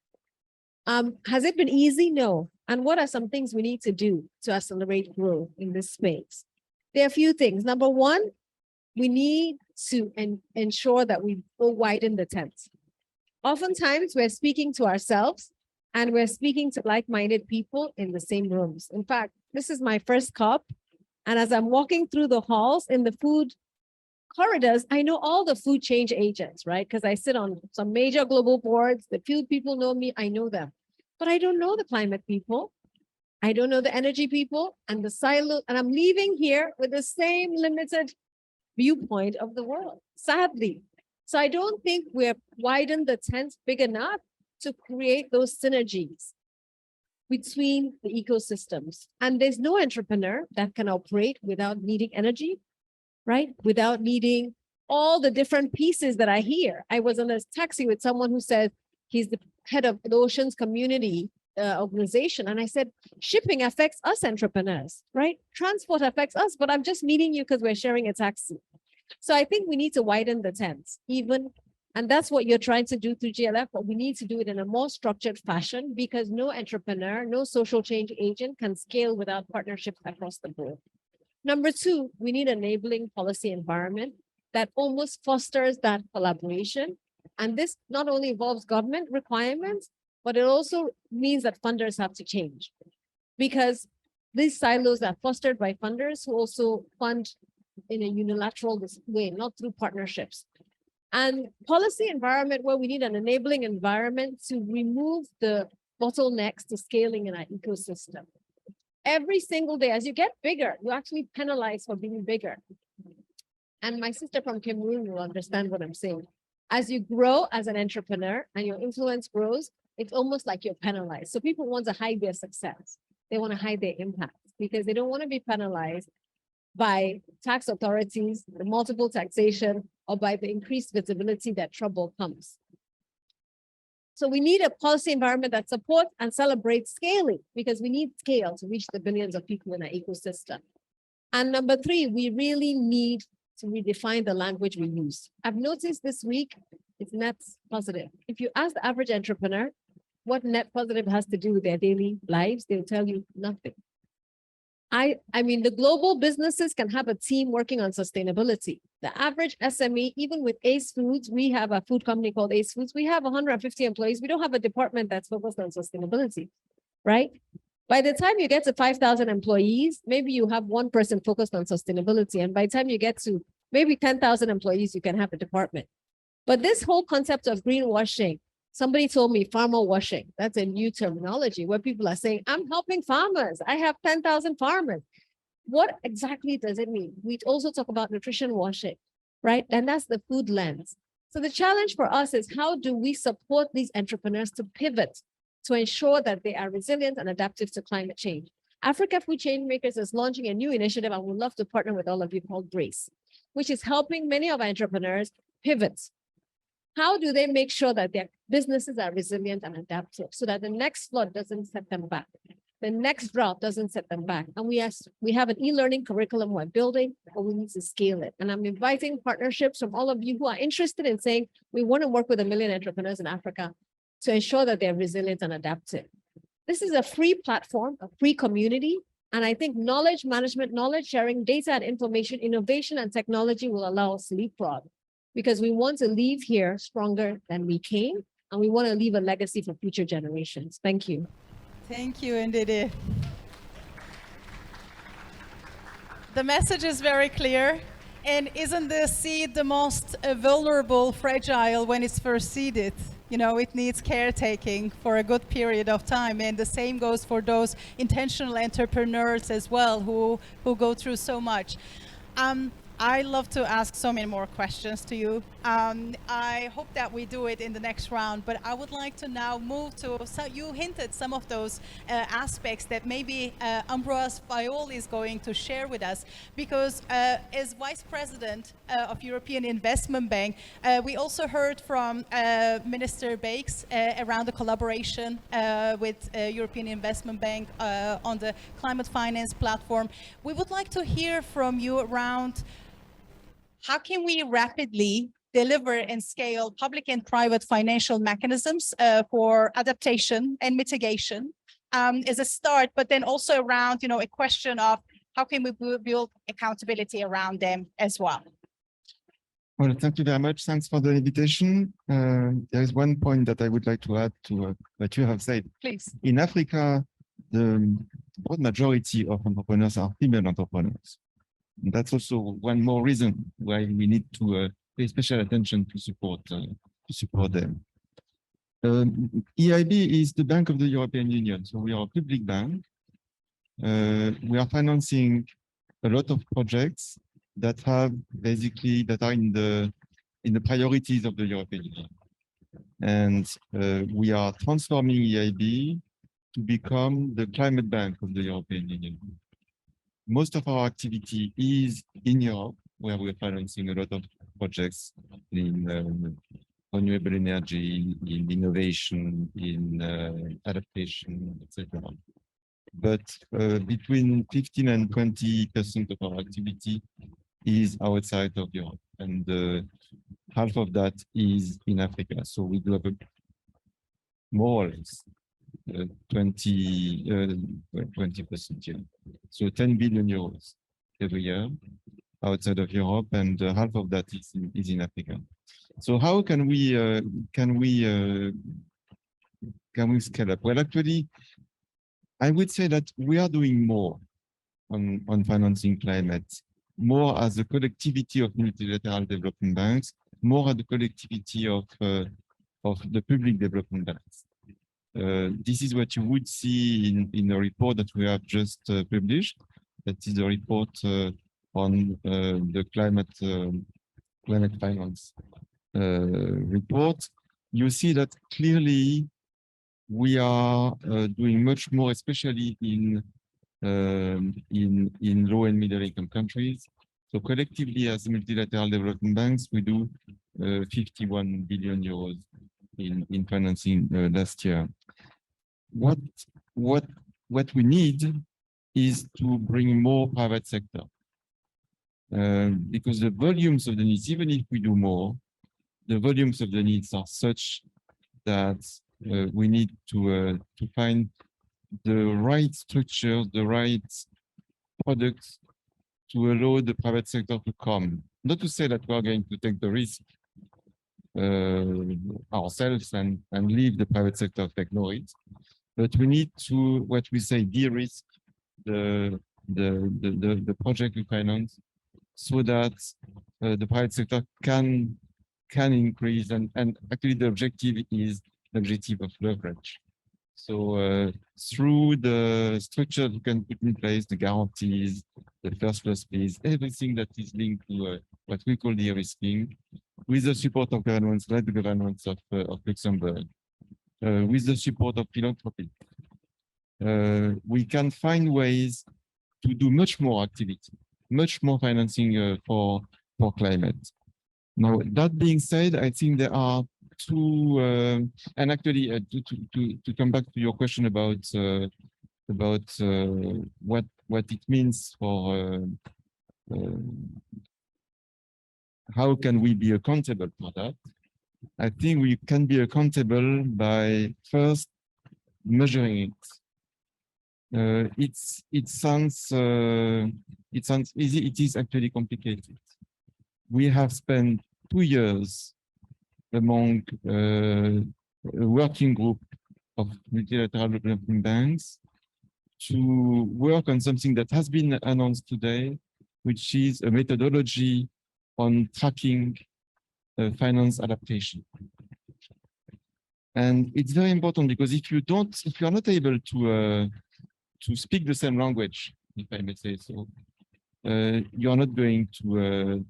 Has it been easy? No. And what are some things we need to do to accelerate growth in this space? There are a few things. Number one, we need to ensure that we widen the tent. Oftentimes, we're speaking to ourselves and we're speaking to like-minded people in the same rooms. In fact, this is my first COP. And as I'm walking through the halls in the food corridors, I know all the food change agents, right? Because I sit on some major global boards. The few people know me, I know them. But I don't know the climate people. I don't know the energy people and the silo. And I'm leaving here with the same limited viewpoint of the world, sadly. So I don't think we've widened the tent big enough to create those synergies between the ecosystems. And there's no entrepreneur that can operate without needing energy, right? Without needing all the different pieces that I hear. I was on a taxi with someone who said he's the head of the Oceans Community Organization. And I said, shipping affects us entrepreneurs, right? Transport affects us, but I'm just meeting you because we're sharing a taxi. So I think we need to widen the tent and that's what you're trying to do through GLF, but we need to do it in a more structured fashion because no entrepreneur, no social change agent can scale without partnerships across the board. Number two, we need an enabling policy environment that almost fosters that collaboration. And this not only involves government requirements, but it also means that funders have to change because these silos are fostered by funders who also fund in a unilateral way, not through partnerships. And policy environment where we need an enabling environment to remove the bottlenecks to scaling in our ecosystem. Every single day, as you get bigger, you actually penalize for being bigger. And my sister from Cameroon will understand what I'm saying. As you grow as an entrepreneur and your influence grows, it's almost like you're penalized. So people want to hide their success. They want to hide their impact because they don't want to be penalized by tax authorities, the multiple taxation, or by the increased visibility that trouble comes. So we need a policy environment that supports and celebrates scaling because we need scale to reach the billions of people in our ecosystem. And number three, we really need to redefine the language we use. I've noticed this week, it's net positive. If you ask the average entrepreneur what net positive has to do with their daily lives, they'll tell you nothing. I mean, the global businesses can have a team working on sustainability. The average SME, even with Ace Foods, we have a food company called Ace Foods. We have 150 employees. We don't have a department that's focused on sustainability, right? By the time you get to 5,000 employees, maybe you have one person focused on sustainability. And by the time you get to maybe 10,000 employees, you can have a department. But this whole concept of greenwashing, somebody told me farmer washing. That's a new terminology where people are saying, I'm helping farmers. I have 10,000 farmers. What exactly does it mean? We also talk about nutrition washing, right? And that's the food lens. So the challenge for us is how do we support these entrepreneurs to pivot to ensure that they are resilient and adaptive to climate change? Africa Food Change Makers is launching a new initiative and would love to partner with all of you called Brace, which is helping many of our entrepreneurs pivot. How do they make sure that their businesses are resilient and adaptive so that the next flood doesn't set them back? The next drought doesn't set them back. And we have an e-learning curriculum we're building, but we need to scale it. And I'm inviting partnerships from all of you who are interested in saying, we want to work with 1 million entrepreneurs in Africa to ensure that they're resilient and adaptive. This is a free platform, a free community. And I think knowledge management, knowledge sharing, data and information, innovation and technology will allow us to leapfrog because we want to leave here stronger than we came. And we want to leave a legacy for future generations. Thank you. Thank you, Ndidi. The message is very clear. And isn't the seed the most vulnerable, fragile when it's first seeded? You know, it needs caretaking for a good period of time. And the same goes for those intentional entrepreneurs as well who go through so much. I love to ask so many more questions to you. I hope that we do it in the next round, but I would like to now move to, so you hinted some of those aspects that maybe Ambroise Fayol is going to share with us, because as Vice President of European Investment Bank, we also heard from Minister Bakes around the collaboration with European Investment Bank on the climate finance platform. We would like to hear from you around how can we rapidly deliver and scale public and private financial mechanisms for adaptation and mitigation as a start, but then also around, you know, a question of how can we build accountability around them as well. Well, thank you very much. Thanks for the invitation. There is one point that I would like to add to what you have said. Please. In Africa, the broad majority of entrepreneurs are female entrepreneurs. And that's also one more reason why we need to pay special attention to support them. EIB is the Bank of the European Union, so we are a public bank. We are financing a lot of projects that are in the priorities of the European Union, and we are transforming EIB to become the climate bank of the European Union. Most of our activity is in Europe, where we're financing a lot of projects in renewable energy, in innovation, in adaptation, etc. But between 15 and 20% of our activity is outside of Europe, and half of that is in Africa. So we do have more or less 20%, yeah. So 10 billion euros every year outside of Europe, and half of that is in Africa. So how can we scale up? Well, actually, I would say that we are doing more on financing climate more as a collectivity of multilateral development banks, more as the collectivity of the public development banks. This is what you would see in the report that we have just published. That is the report on the climate finance report. You see that clearly we are doing much more, especially in low and middle income countries. So collectively, as multilateral development banks, we do 51 billion euros in financing last year. What we need is to bring more private sector, because the volumes of the needs, even if we do more, the volumes of the needs are such that we need to find the right structures, the right products to allow the private sector to come. Not to say that we are going to take the risk ourselves and leave the private sector to ignore it, but we need to, what we say, de-risk the project we finance, so that the private sector can increase, and actually the objective is the objective of leverage. So through the structure you can put in place, the guarantees, the first loss fees, everything that is linked to what we call de-risking, with the support of governments like the governments of Luxembourg, with the support of philanthropy, we can find ways to do much more activity, much more financing for climate. Now, that being said, I think there are two, and actually to come back to your question about what it means for how can we be accountable for that? I think we can be accountable by first measuring it. It sounds easy. It is actually complicated. We have spent 2 years among a working group of multilateral development banks to work on something that has been announced today, which is a methodology on tracking finance adaptation. And it's very important, because if you are not able to speak the same language, if I may say so, you are not going to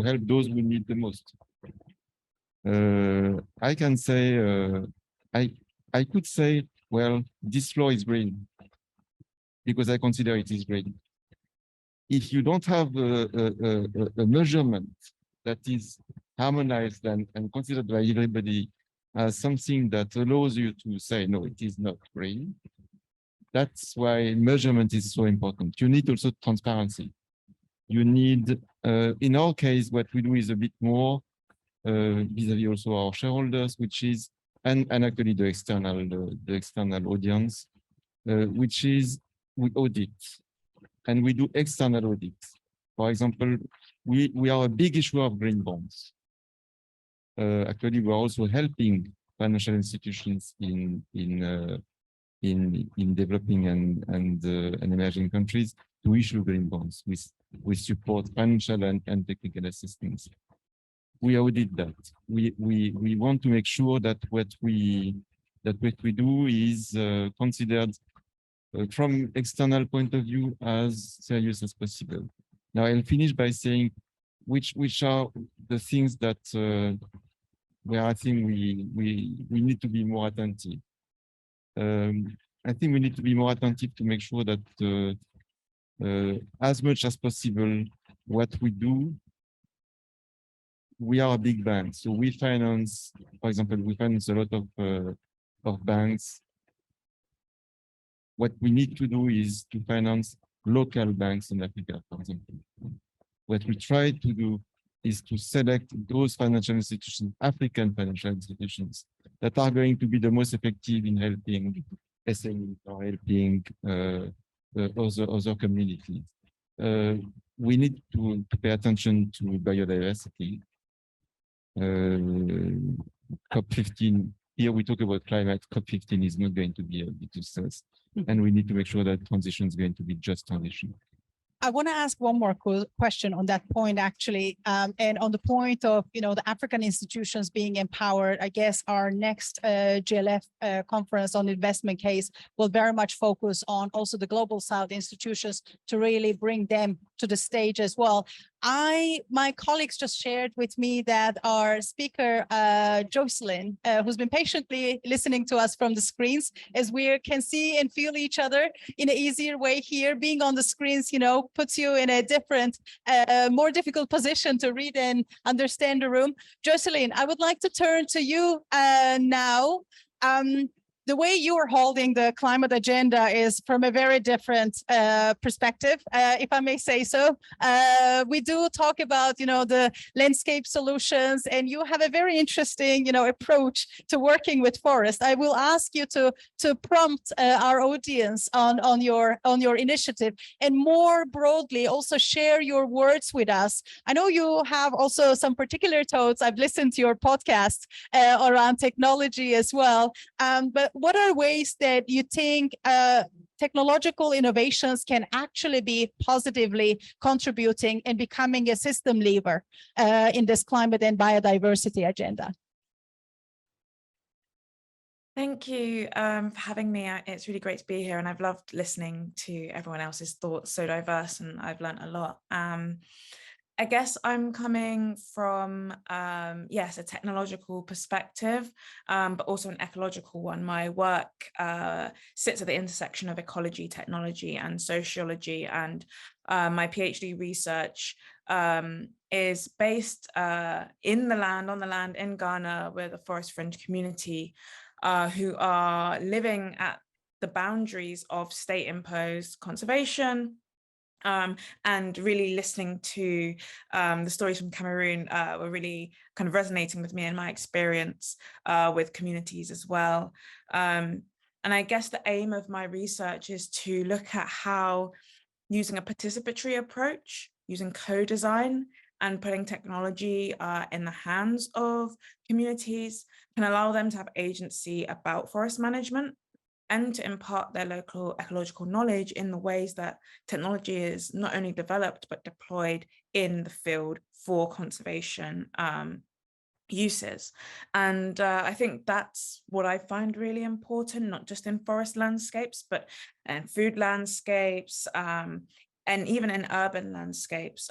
help those who need the most. I can say, I could say, well, this law is green because I consider it is green. If you don't have a measurement that is harmonized and considered by everybody as something that allows you to say, no, it is not green, that's why measurement is so important. You need also transparency. You need, in our case, what we do is a bit more vis-a-vis also our shareholders, which is, and actually the external audience, which is we audit and we do external audits. For example, we are a big issuer of green bonds. Actually, we're also helping financial institutions in developing and emerging countries to issue green bonds with support, financial and technical assistance. We audit that. We want to make sure that what we do is considered from external point of view as serious as possible. Now I'll finish by saying which are the things that where I think we need to be more attentive. I think we need to be more attentive to make sure that as much as possible, what we do, we are a big bank, so we finance, for example, we finance a lot of banks. What we need to do is to finance local banks in Africa, for example. What we try to do is to select those financial institutions, African financial institutions, that are going to be the most effective in helping SMEs or helping other communities. We need to pay attention to biodiversity. COP15, here we talk about climate, COP15 is not going to be a big success. And we need to make sure that transition is going to be just transition. I want to ask one more question on that point, actually, and on the point of, the African institutions being empowered. I guess our next GLF conference on investment case will very much focus on also the Global South institutions to really bring them to the stage as well. My colleagues just shared with me that our speaker, Jocelyn, who's been patiently listening to us from the screens, as we can see and feel each other in an easier way here, being on the screens, puts you in a different, more difficult position to read and understand the room. Jocelyn, I would like to turn to you now. The way you are holding the climate agenda is from a very different perspective, if I may say so. We do talk about, the landscape solutions, and you have a very interesting, approach to working with forest. I will ask you to prompt our audience on your initiative, and more broadly also share your words with us. I know you have also some particular thoughts. I've listened to your podcast around technology as well, but what are ways that you think technological innovations can actually be positively contributing and becoming a system lever in this climate and biodiversity agenda? Thank you for having me. It's really great to be here, and I've loved listening to everyone else's thoughts, so diverse, and I've learned a lot. I guess I'm coming from, yes, a technological perspective, but also an ecological one. My work sits at the intersection of ecology, technology, and sociology, and my PhD research is based in the land, on the land in Ghana, with a forest fringe community who are living at the boundaries of state-imposed conservation, and really listening to the stories from Cameroon were really kind of resonating with me and my experience with communities as well. And I guess the aim of my research is to look at how using a participatory approach, using co-design, and putting technology in the hands of communities can allow them to have agency about forest management, and to impart their local ecological knowledge in the ways that technology is not only developed, but deployed in the field for conservation uses. And I think that's what I find really important, not just in forest landscapes, but in food landscapes, and even in urban landscapes.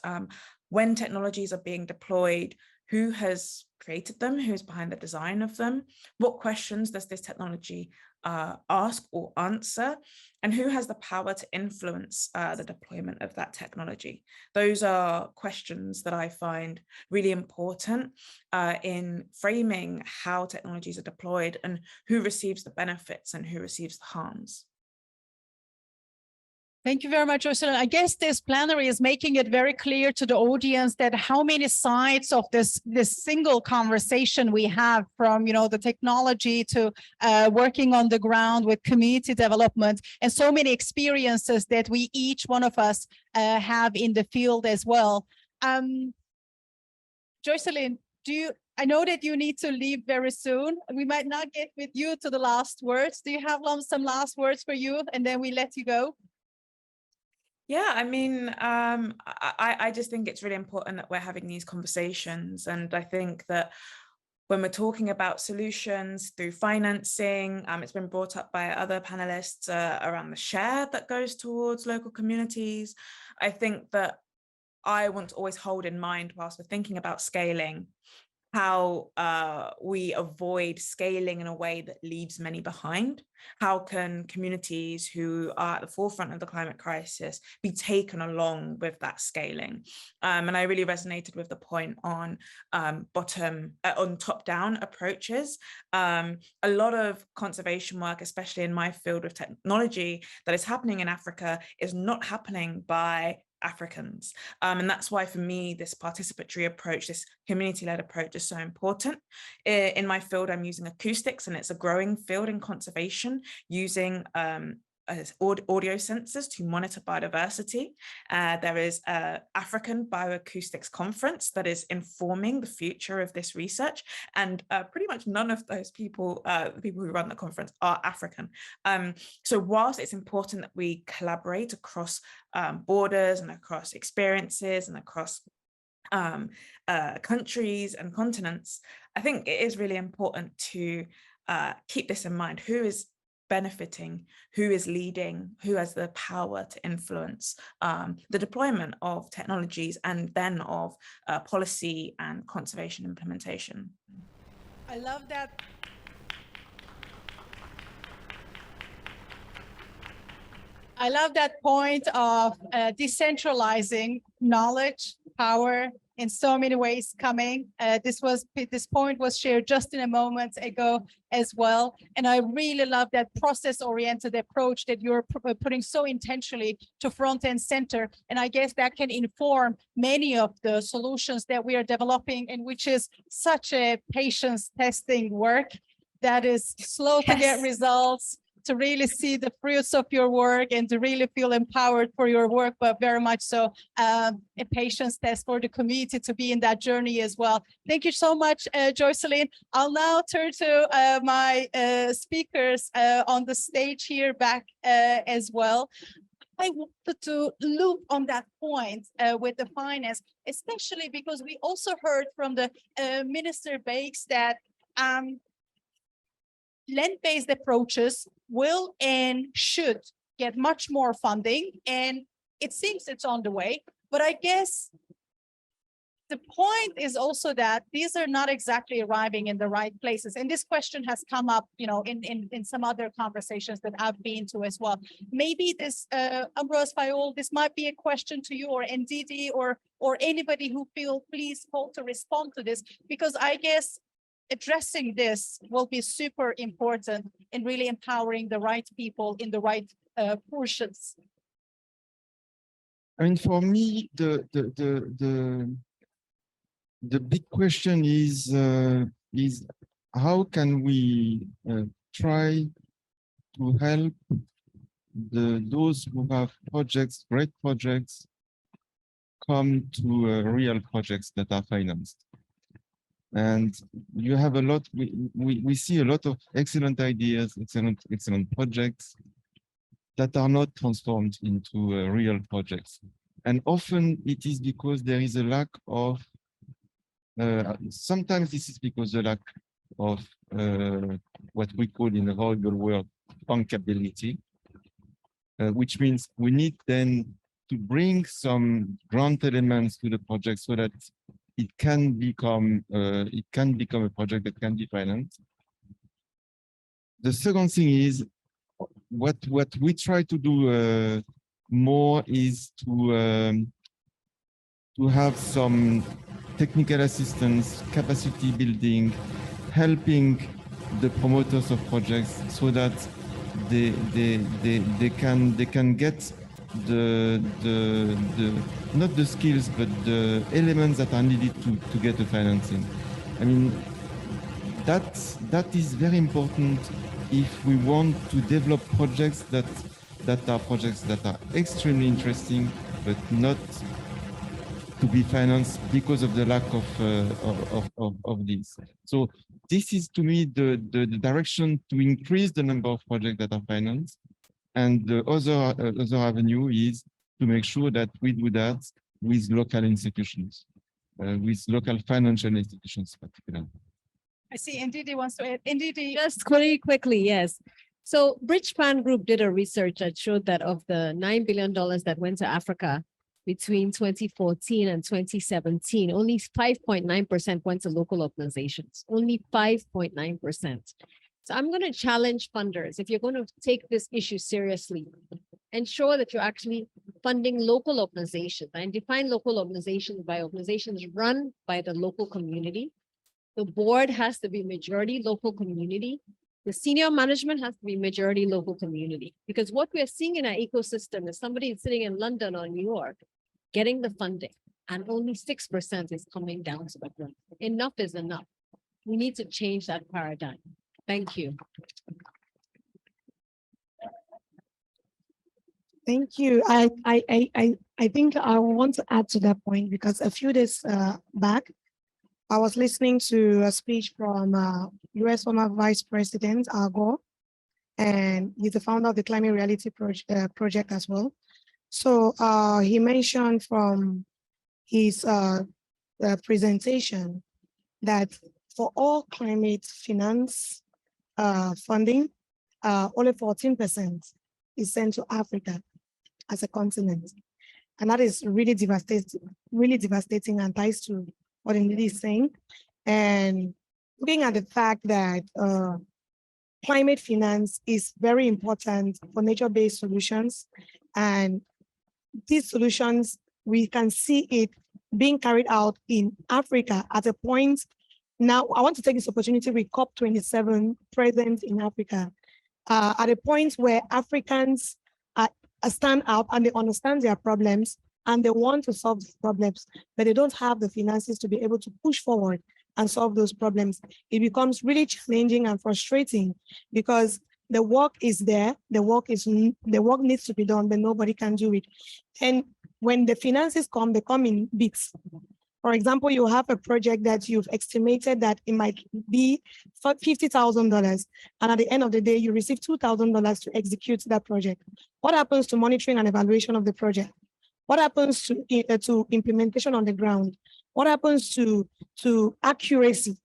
When technologies are being deployed, who has created them? Who's behind the design of them? What questions does this technology ask or answer? And who has the power to influence the deployment of that technology? Those are questions that I find really important in framing how technologies are deployed, and who receives the benefits and who receives the harms. Thank you very much, Ursula. I guess this plenary is making it very clear to the audience that how many sides of this single conversation we have, from the technology to working on the ground with community development, and so many experiences that we each one of us have in the field as well. Jocelyn, I know that you need to leave very soon. We might not get with you to the last words. Do you have some last words for you, and then we let you go? Yeah, I mean, I just think it's really important that we're having these conversations. And I think that when we're talking about solutions through financing, it's been brought up by other panelists around the share that goes towards local communities. I think that I want to always hold in mind, whilst we're thinking about scaling, how we avoid scaling in a way that leaves many behind. How can communities who are at the forefront of the climate crisis be taken along with that scaling? And I really resonated with the point on top-down approaches. A lot of conservation work, especially in my field of technology, that is happening in Africa is not happening by Africans. And that's why, for me, this participatory approach, this community-led approach, is so important. In my field, I'm using acoustics, and it's a growing field in conservation, using audio sensors to monitor biodiversity. There is an African Bioacoustics Conference that is informing the future of this research. And pretty much none of those people, the people who run the conference, are African. So whilst it's important that we collaborate across borders and across experiences and across countries and continents, I think it is really important to keep this in mind. Who is benefiting, who is leading, who has the power to influence the deployment of technologies and then of policy and conservation implementation. I love that. I love that point of decentralizing knowledge, power, in so many ways coming. This point was shared just in a moment ago as well. And I really love that process-oriented approach that you're putting so intentionally to front and center. And I guess that can inform many of the solutions that we are developing, and which is such a patience testing work that is slow to get results, to really see the fruits of your work and to really feel empowered for your work, but very much so a patience test for the community to be in that journey as well. Thank you so much, Joycelyn. I'll now turn to my speakers on the stage here back as well. I wanted to loop on that point with the finance, especially because we also heard from the Minister Bakes that land-based approaches will and should get much more funding, and it seems it's on the way. But I guess the point is also that these are not exactly arriving in the right places. And this question has come up, you know, in some other conversations that I've been to as well. Maybe this, Ambrose Fayol, this might be a question to you or Ndidi or anybody who feels please called to respond to this, because I guess addressing this will be super important in really empowering the right people in the right portions. I mean, for me, the big question is how can we try to help those who have projects, great projects, come to real projects that are financed. And you have a lot, we see a lot of excellent ideas, excellent projects that are not transformed into real projects. And often it is because there is a lack of, sometimes this is because the lack of what we call in the horrible word, bankability, which means we need then to bring some grant elements to the project so that it can become a project that can be financed. The second thing is what we try to do more is to have some technical assistance, capacity building, helping the promoters of projects so that they can get the not the skills but the elements that are needed to get the financing. I mean, that is very important if we want to develop projects that are extremely interesting but not to be financed because of the lack of this. So this is to me the direction to increase the number of projects that are financed. And the other avenue is to make sure that we do that with local institutions, with local financial institutions particularly. I see Ndidi wants to add. Ndidi. Just quickly, yes. So Bridgespan Group did a research that showed that of the $9 billion that went to Africa between 2014 and 2017, only 5.9% went to local organizations, only 5.9%. So I'm going to challenge funders, if you're going to take this issue seriously, ensure that you're actually funding local organizations, and define local organizations by organizations run by the local community. The board has to be majority local community. The senior management has to be majority local community, because what we're seeing in our ecosystem is somebody sitting in London or New York getting the funding, and only 6% is coming down to the ground. Enough is enough. We need to change that paradigm. Thank you. Thank you. I think I want to add to that point because a few days back, I was listening to a speech from US former Vice President Al Gore, and he's the founder of the Climate Reality Project as well. So he mentioned from his presentation that for all climate finance funding, only 14% is sent to Africa as a continent. And that is really devastating and ties to what Ndidi is saying. And looking at the fact that climate finance is very important for nature-based solutions. And these solutions, we can see it being carried out in Africa at a point. Now, I want to take this opportunity with COP27 present in Africa, at a point where Africans stand out and they understand their problems and they want to solve these problems, but they don't have the finances to be able to push forward and solve those problems. It becomes really challenging and frustrating because the work is there, the work needs to be done, but nobody can do it. And when the finances come, they come in bits. For example, you have a project that you've estimated that it might be $50,000, and at the end of the day, you receive $2,000 to execute that project. What happens to monitoring and evaluation of the project? What happens to implementation on the ground? What happens to accuracy?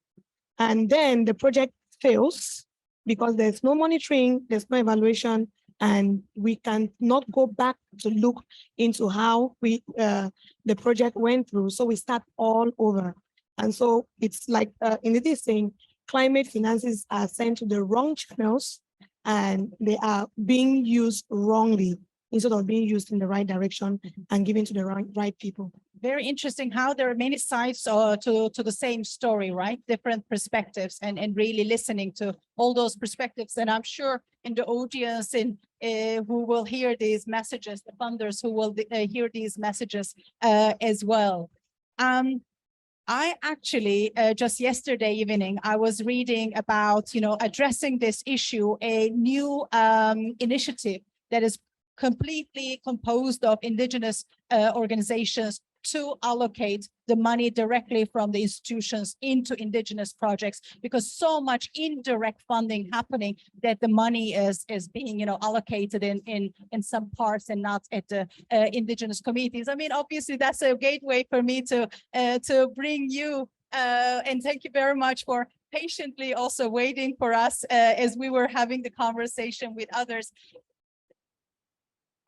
And then the project fails because there's no monitoring, there's no evaluation, and we can not go back to look into how the project went through. So we start all over. And so it's like Ndidi is saying, climate finances are sent to the wrong channels and they are being used wrongly instead of being used in the right direction and given to the right people. Very interesting how there are many sides to the same story, right? Different perspectives and really listening to all those perspectives. And I'm sure in the audience who will hear these messages, the funders who will hear these messages as well. I actually, just yesterday evening, I was reading about, addressing this issue, a new initiative that is completely composed of indigenous organizations to allocate the money directly from the institutions into indigenous projects, because so much indirect funding happening that the money is being allocated in some parts and not at the indigenous communities. I mean, obviously that's a gateway for me to bring you and thank you very much for patiently also waiting for us as we were having the conversation with others.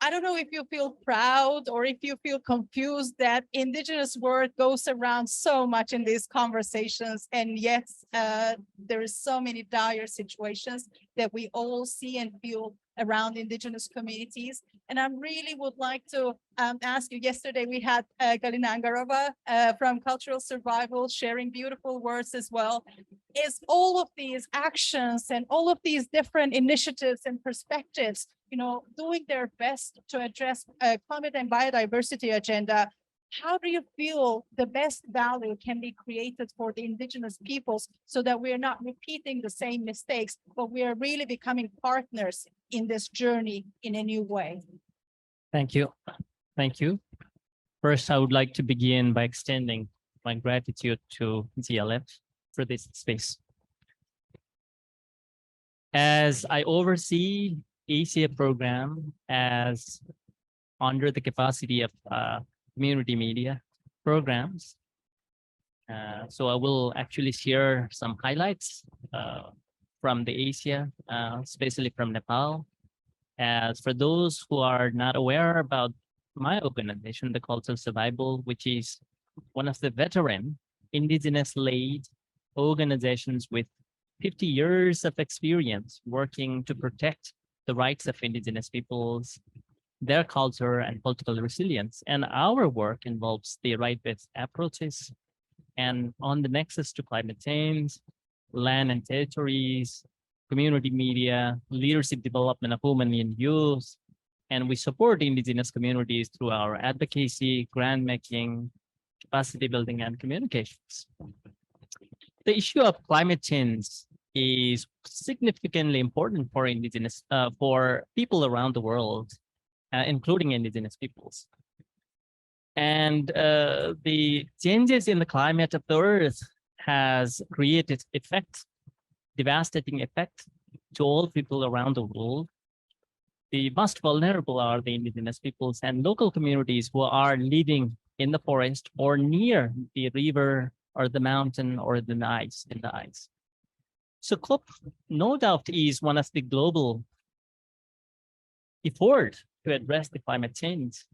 I don't know if you feel proud or if you feel confused that indigenous word goes around so much in these conversations, and yet there is so many dire situations that we all see and feel around indigenous communities. And I really would like to ask you, yesterday we had Galina Angarova from Cultural Survival sharing beautiful words as well. Is all of these actions and all of these different initiatives and perspectives, doing their best to address climate and biodiversity agenda, how do you feel the best value can be created for the indigenous peoples so that we're not repeating the same mistakes, but we are really becoming partners in this journey in a new way? Thank you. Thank you. First, I would like to begin by extending my gratitude to GLF for this space. As I oversee ASIA program as under the capacity of community media programs. So I will actually share some highlights from the ASIA, especially from Nepal. As for those who are not aware about my organization, the Cultural Survival, which is one of the veteran indigenous-led organizations with 50 years of experience working to protect the rights of indigenous peoples, their culture and political resilience. And our work involves the right-based approaches and on the nexus to climate change, land and territories, community media, leadership development of women and youth. And we support indigenous communities through our advocacy, grant making, capacity building, and communications. The issue of climate change is significantly important for indigenous, for people around the world. including indigenous peoples. And the changes in the climate of the earth has created effects, devastating effects to all people around the world. The most vulnerable are the indigenous peoples and local communities who are living in the forest or near the river or the mountain or the ice, in the ice. So COP, no doubt, is one of the global effort to address the climate change.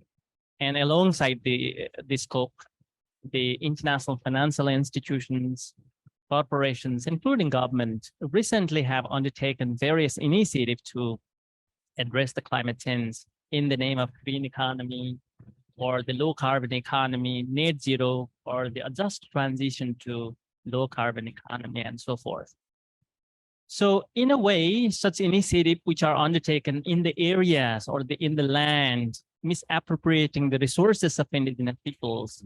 And alongside this COP, the international financial institutions, corporations, including government, recently have undertaken various initiatives to address the climate change in the name of green economy, or the low carbon economy, net zero, or the just transition to low carbon economy, and so forth. So in a way, such initiatives which are undertaken in the areas or in the land, misappropriating the resources of indigenous peoples,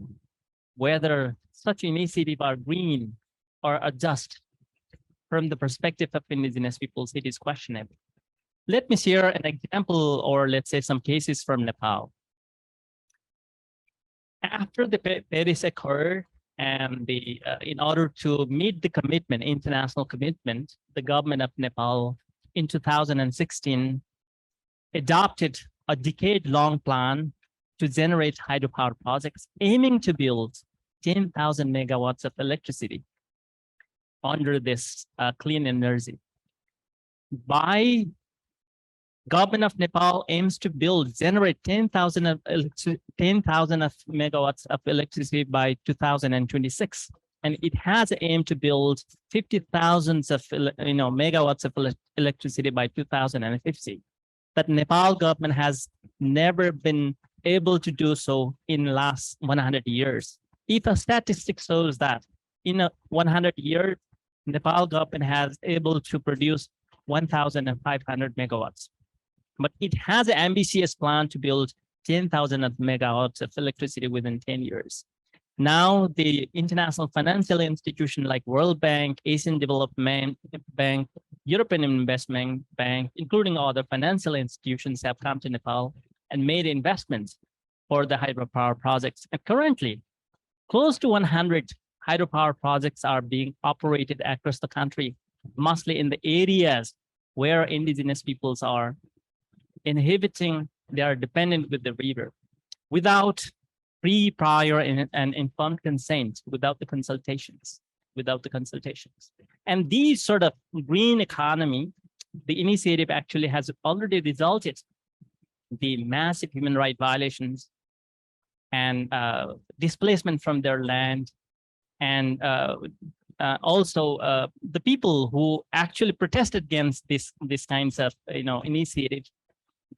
whether such initiatives are green or are just from the perspective of indigenous peoples, it is questionable. Let me share an example, or let's say some cases from Nepal. After the Paris Accord, and in order to meet the commitment, international commitment, the government of Nepal in 2016 adopted a decade-long plan to generate hydropower projects, aiming to build 10,000 megawatts of electricity under this clean energy. By government of Nepal aims to generate 10,000 megawatts of electricity by 2026, and it has aim to build 50,000 of megawatts of electricity by 2050. But Nepal government has never been able to do so in the last 100 years. If a statistic shows that in 100 years, Nepal government has able to produce 1,500 megawatts. But it has an ambitious plan to build 10,000 megawatts of electricity within 10 years. Now, the international financial institutions like World Bank, Asian Development Bank, European Investment Bank, including other financial institutions, have come to Nepal and made investments for the hydropower projects. And currently, close to 100 hydropower projects are being operated across the country, mostly in the areas where indigenous peoples are inhibiting, they are dependent with the river, without prior and informed consent, without the consultations. And these sort of green economy, the initiative actually has already resulted the massive human rights violations and displacement from their land, and also the people who actually protested against this kinds of initiatives,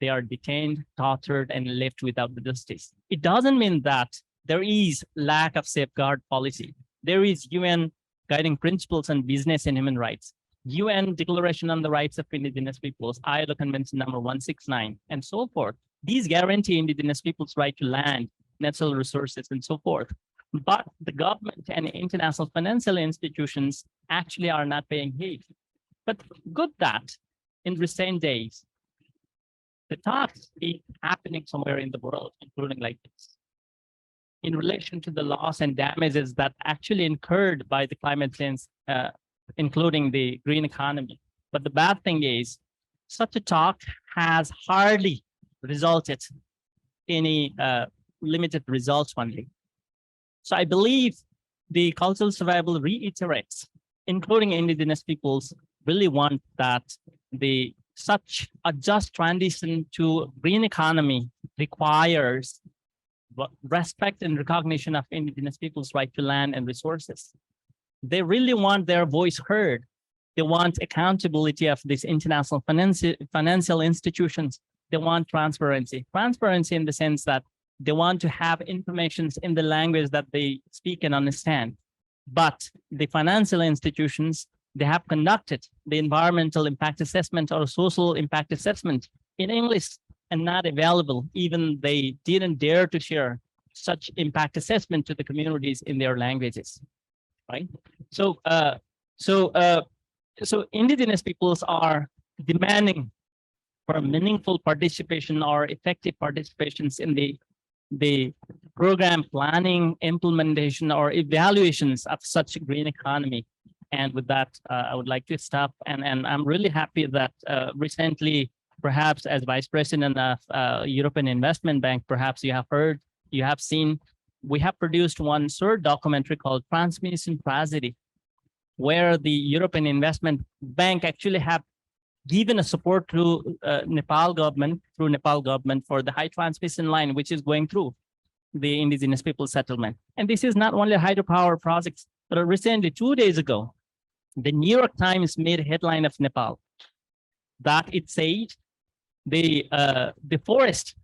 they are detained, tortured, and left without the justice. It doesn't mean that there is lack of safeguard policy. There is UN guiding principles on business and human rights, UN Declaration on the Rights of Indigenous Peoples, ILO Convention number 169, and so forth. These guarantee indigenous peoples' right to land, natural resources, and so forth. But the government and international financial institutions actually are not paying heed. But good that in recent days, the talks is happening somewhere in the world, including like this, in relation to the loss and damages that actually incurred by the climate change, including the green economy. But the bad thing is, such a talk has hardly resulted in any limited results only. So I believe the cultural survival reiterates, including indigenous peoples, really want that such a just transition to green economy requires respect and recognition of indigenous people's right to land and resources. They really want their voice heard. They want accountability of these international financial institutions. They want transparency. Transparency in the sense that they want to have information in the language that they speak and understand. But the financial institutions, they have conducted the environmental impact assessment or social impact assessment in English and not available. Even they didn't dare to share such impact assessment to the communities in their languages, right? So indigenous peoples are demanding for meaningful participation or effective participations in the program planning, implementation, or evaluations of such a green economy. And with that, I would like to stop. And I'm really happy that recently, perhaps as Vice President of European Investment Bank, perhaps you have heard, you have seen, we have produced one short documentary called Transmission Tragedy, where the European Investment Bank actually have given a support to Nepal government, for the high transmission line, which is going through the indigenous people settlement. And this is not only hydropower projects, but recently, 2 days ago, the New York Times made a headline of Nepal that it said the forest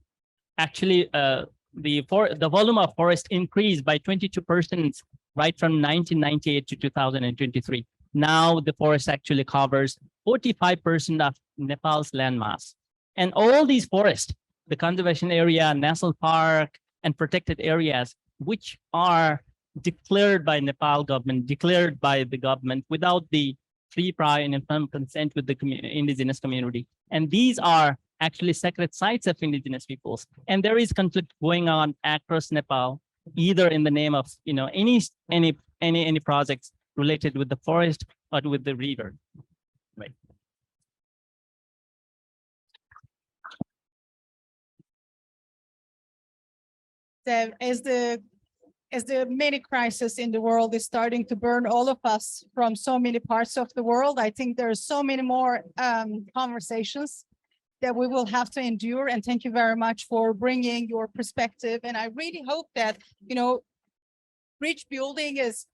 actually the volume of forest increased by 22% right from 1998 to 2023. Now the forest actually covers 45% of Nepal's landmass. And all these forests, the conservation area, national park, and protected areas, which are declared by Nepal government, declared by the government without the free, prior, and informed consent with the indigenous community. And these are actually sacred sites of indigenous peoples. And there is conflict going on across Nepal, either in the name of any projects related with the forest or with the river. Right. As the many crises in the world is starting to burn all of us from so many parts of the world, I think there's so many more conversations that we will have to endure. And thank you very much for bringing your perspective. And I really hope that, bridge building is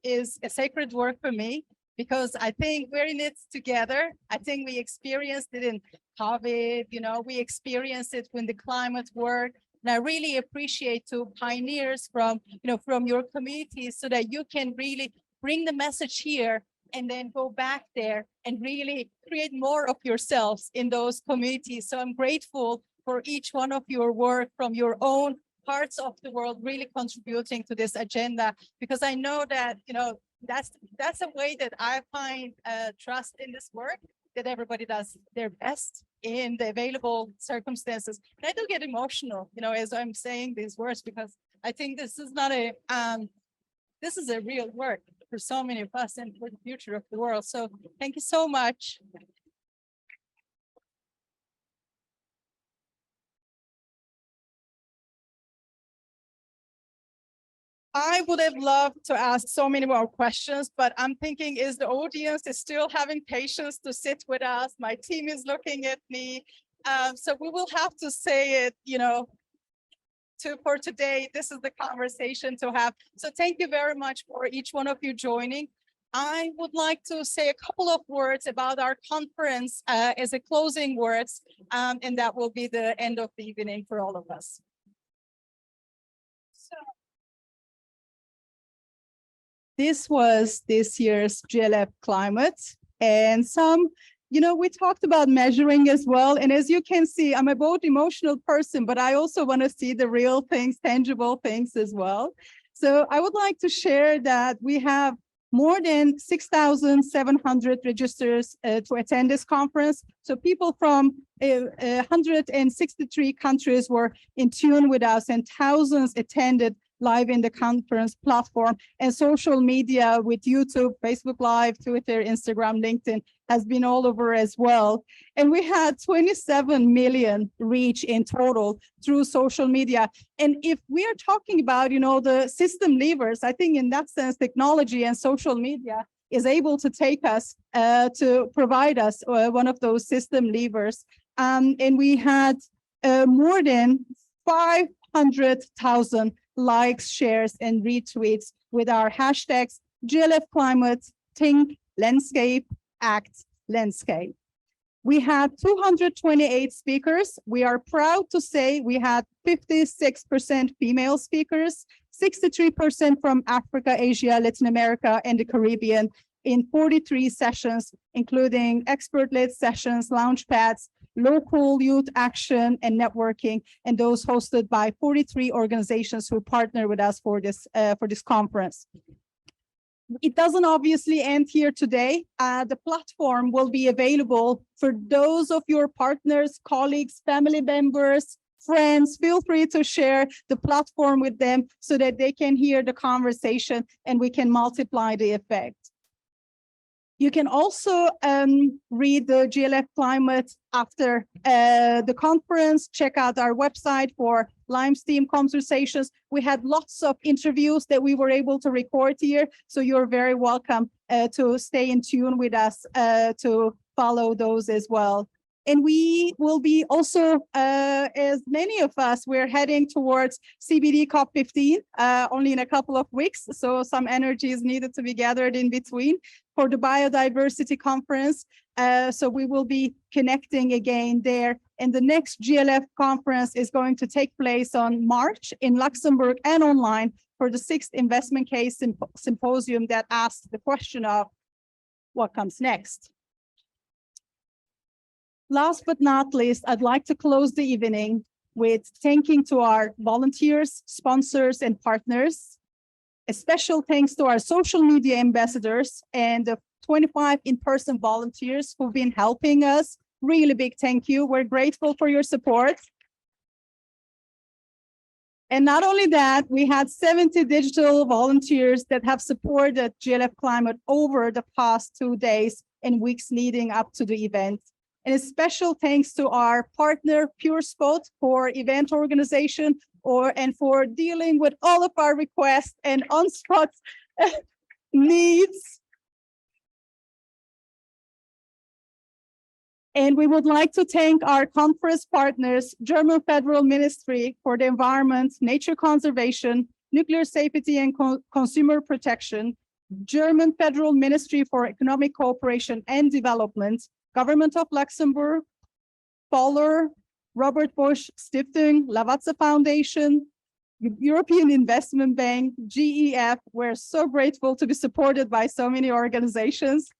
a sacred work for me, because I think we're in it together. I think we experienced it in COVID, we experienced it when the climate work. And I really appreciate to pioneers from your communities, so that you can really bring the message here and then go back there and really create more of yourselves in those communities. So I'm grateful for each one of your work from your own parts of the world, really contributing to this agenda, because I know that, that's a way that I find trust in this work, that everybody does their best in the available circumstances. And I do get emotional, as I'm saying these words, because I think this is not this is a real work for so many of us and for the future of the world. So thank you so much. I would have loved to ask so many more questions, but I'm thinking, is the audience is still having patience to sit with us? My team is looking at me. So we will have to say it, for today. This is the conversation to have. So thank you very much for each one of you joining. I would like to say a couple of words about our conference as a closing words, and that will be the end of the evening for all of us. So, this was this year's GLF Climate, and we talked about measuring as well. And as you can see, I'm a both emotional person, but I also want to see the real things, tangible things as well. So I would like to share that we have more than 6,700 registers to attend this conference. So people from 163 countries were in tune with us, and thousands attended live in the conference platform, and social media with YouTube, Facebook Live, Twitter, Instagram, LinkedIn has been all over as well. And we had 27 million reach in total through social media. And if we are talking about, the system levers, I think in that sense, technology and social media is able to take us to provide us one of those system levers. And we had more than 500,000 likes, shares, and retweets with our hashtags GLF Climate, Think, Landscape, Act, Landscape. We had 228 speakers. We are proud to say we had 56% female speakers, 63% from Africa, Asia, Latin America, and the Caribbean in 43 sessions, including expert-led sessions, launchpads, local youth action and networking, and those hosted by 43 organizations who partner with us for this conference. it doesn't obviously end here today. The platform will be available for those of your partners, colleagues, family members, friends. Feel free to share the platform with them so that they can hear the conversation and we can multiply the effect. You can also read the GLF Climate after the conference. Check out our website for Limesteam conversations. We had lots of interviews that we were able to record here, so you're very welcome to stay in tune with us to follow those as well. And we will be also, as many of us, we're heading towards CBD COP15 only in a couple of weeks. So some energy is needed to be gathered in between for the biodiversity conference. So we will be connecting again there. And the next GLF conference is going to take place on March in Luxembourg and online for the 6th investment case symposium that asks the question of what comes next. Last but not least, I'd like to close the evening with thanking to our volunteers, sponsors, and partners. A special thanks to our social media ambassadors and the 25 in-person volunteers who've been helping us. Really big thank you. We're grateful for your support. And not only that, we had 70 digital volunteers that have supported GLF Climate over the past 2 days and weeks leading up to the event. And a special thanks to our partner, PureSpot, for event organization and for dealing with all of our requests and on-spot needs. And we would like to thank our conference partners, German Federal Ministry for the Environment, Nature Conservation, Nuclear Safety and Consumer Protection, German Federal Ministry for Economic Cooperation and Development, Government of Luxembourg, Polar, Robert Bosch Stiftung, Lavazza Foundation, European Investment Bank, GEF. We're so grateful to be supported by so many organizations.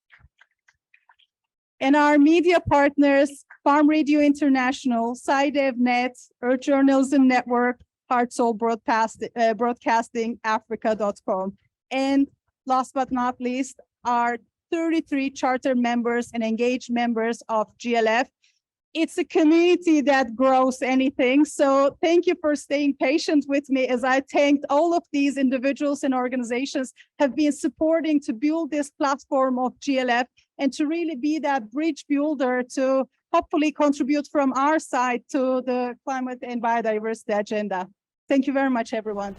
And our media partners, Farm Radio International, SciDevNet, Earth Journalism Network, Heart Soul Broadcasting, Africa.com. And last but not least, our 33 charter members and engaged members of GLF. It's a community that grows anything. So thank you for staying patient with me as I thanked all of these individuals and organizations have been supporting to build this platform of GLF and to really be that bridge builder to hopefully contribute from our side to the climate and biodiversity agenda. Thank you very much, everyone.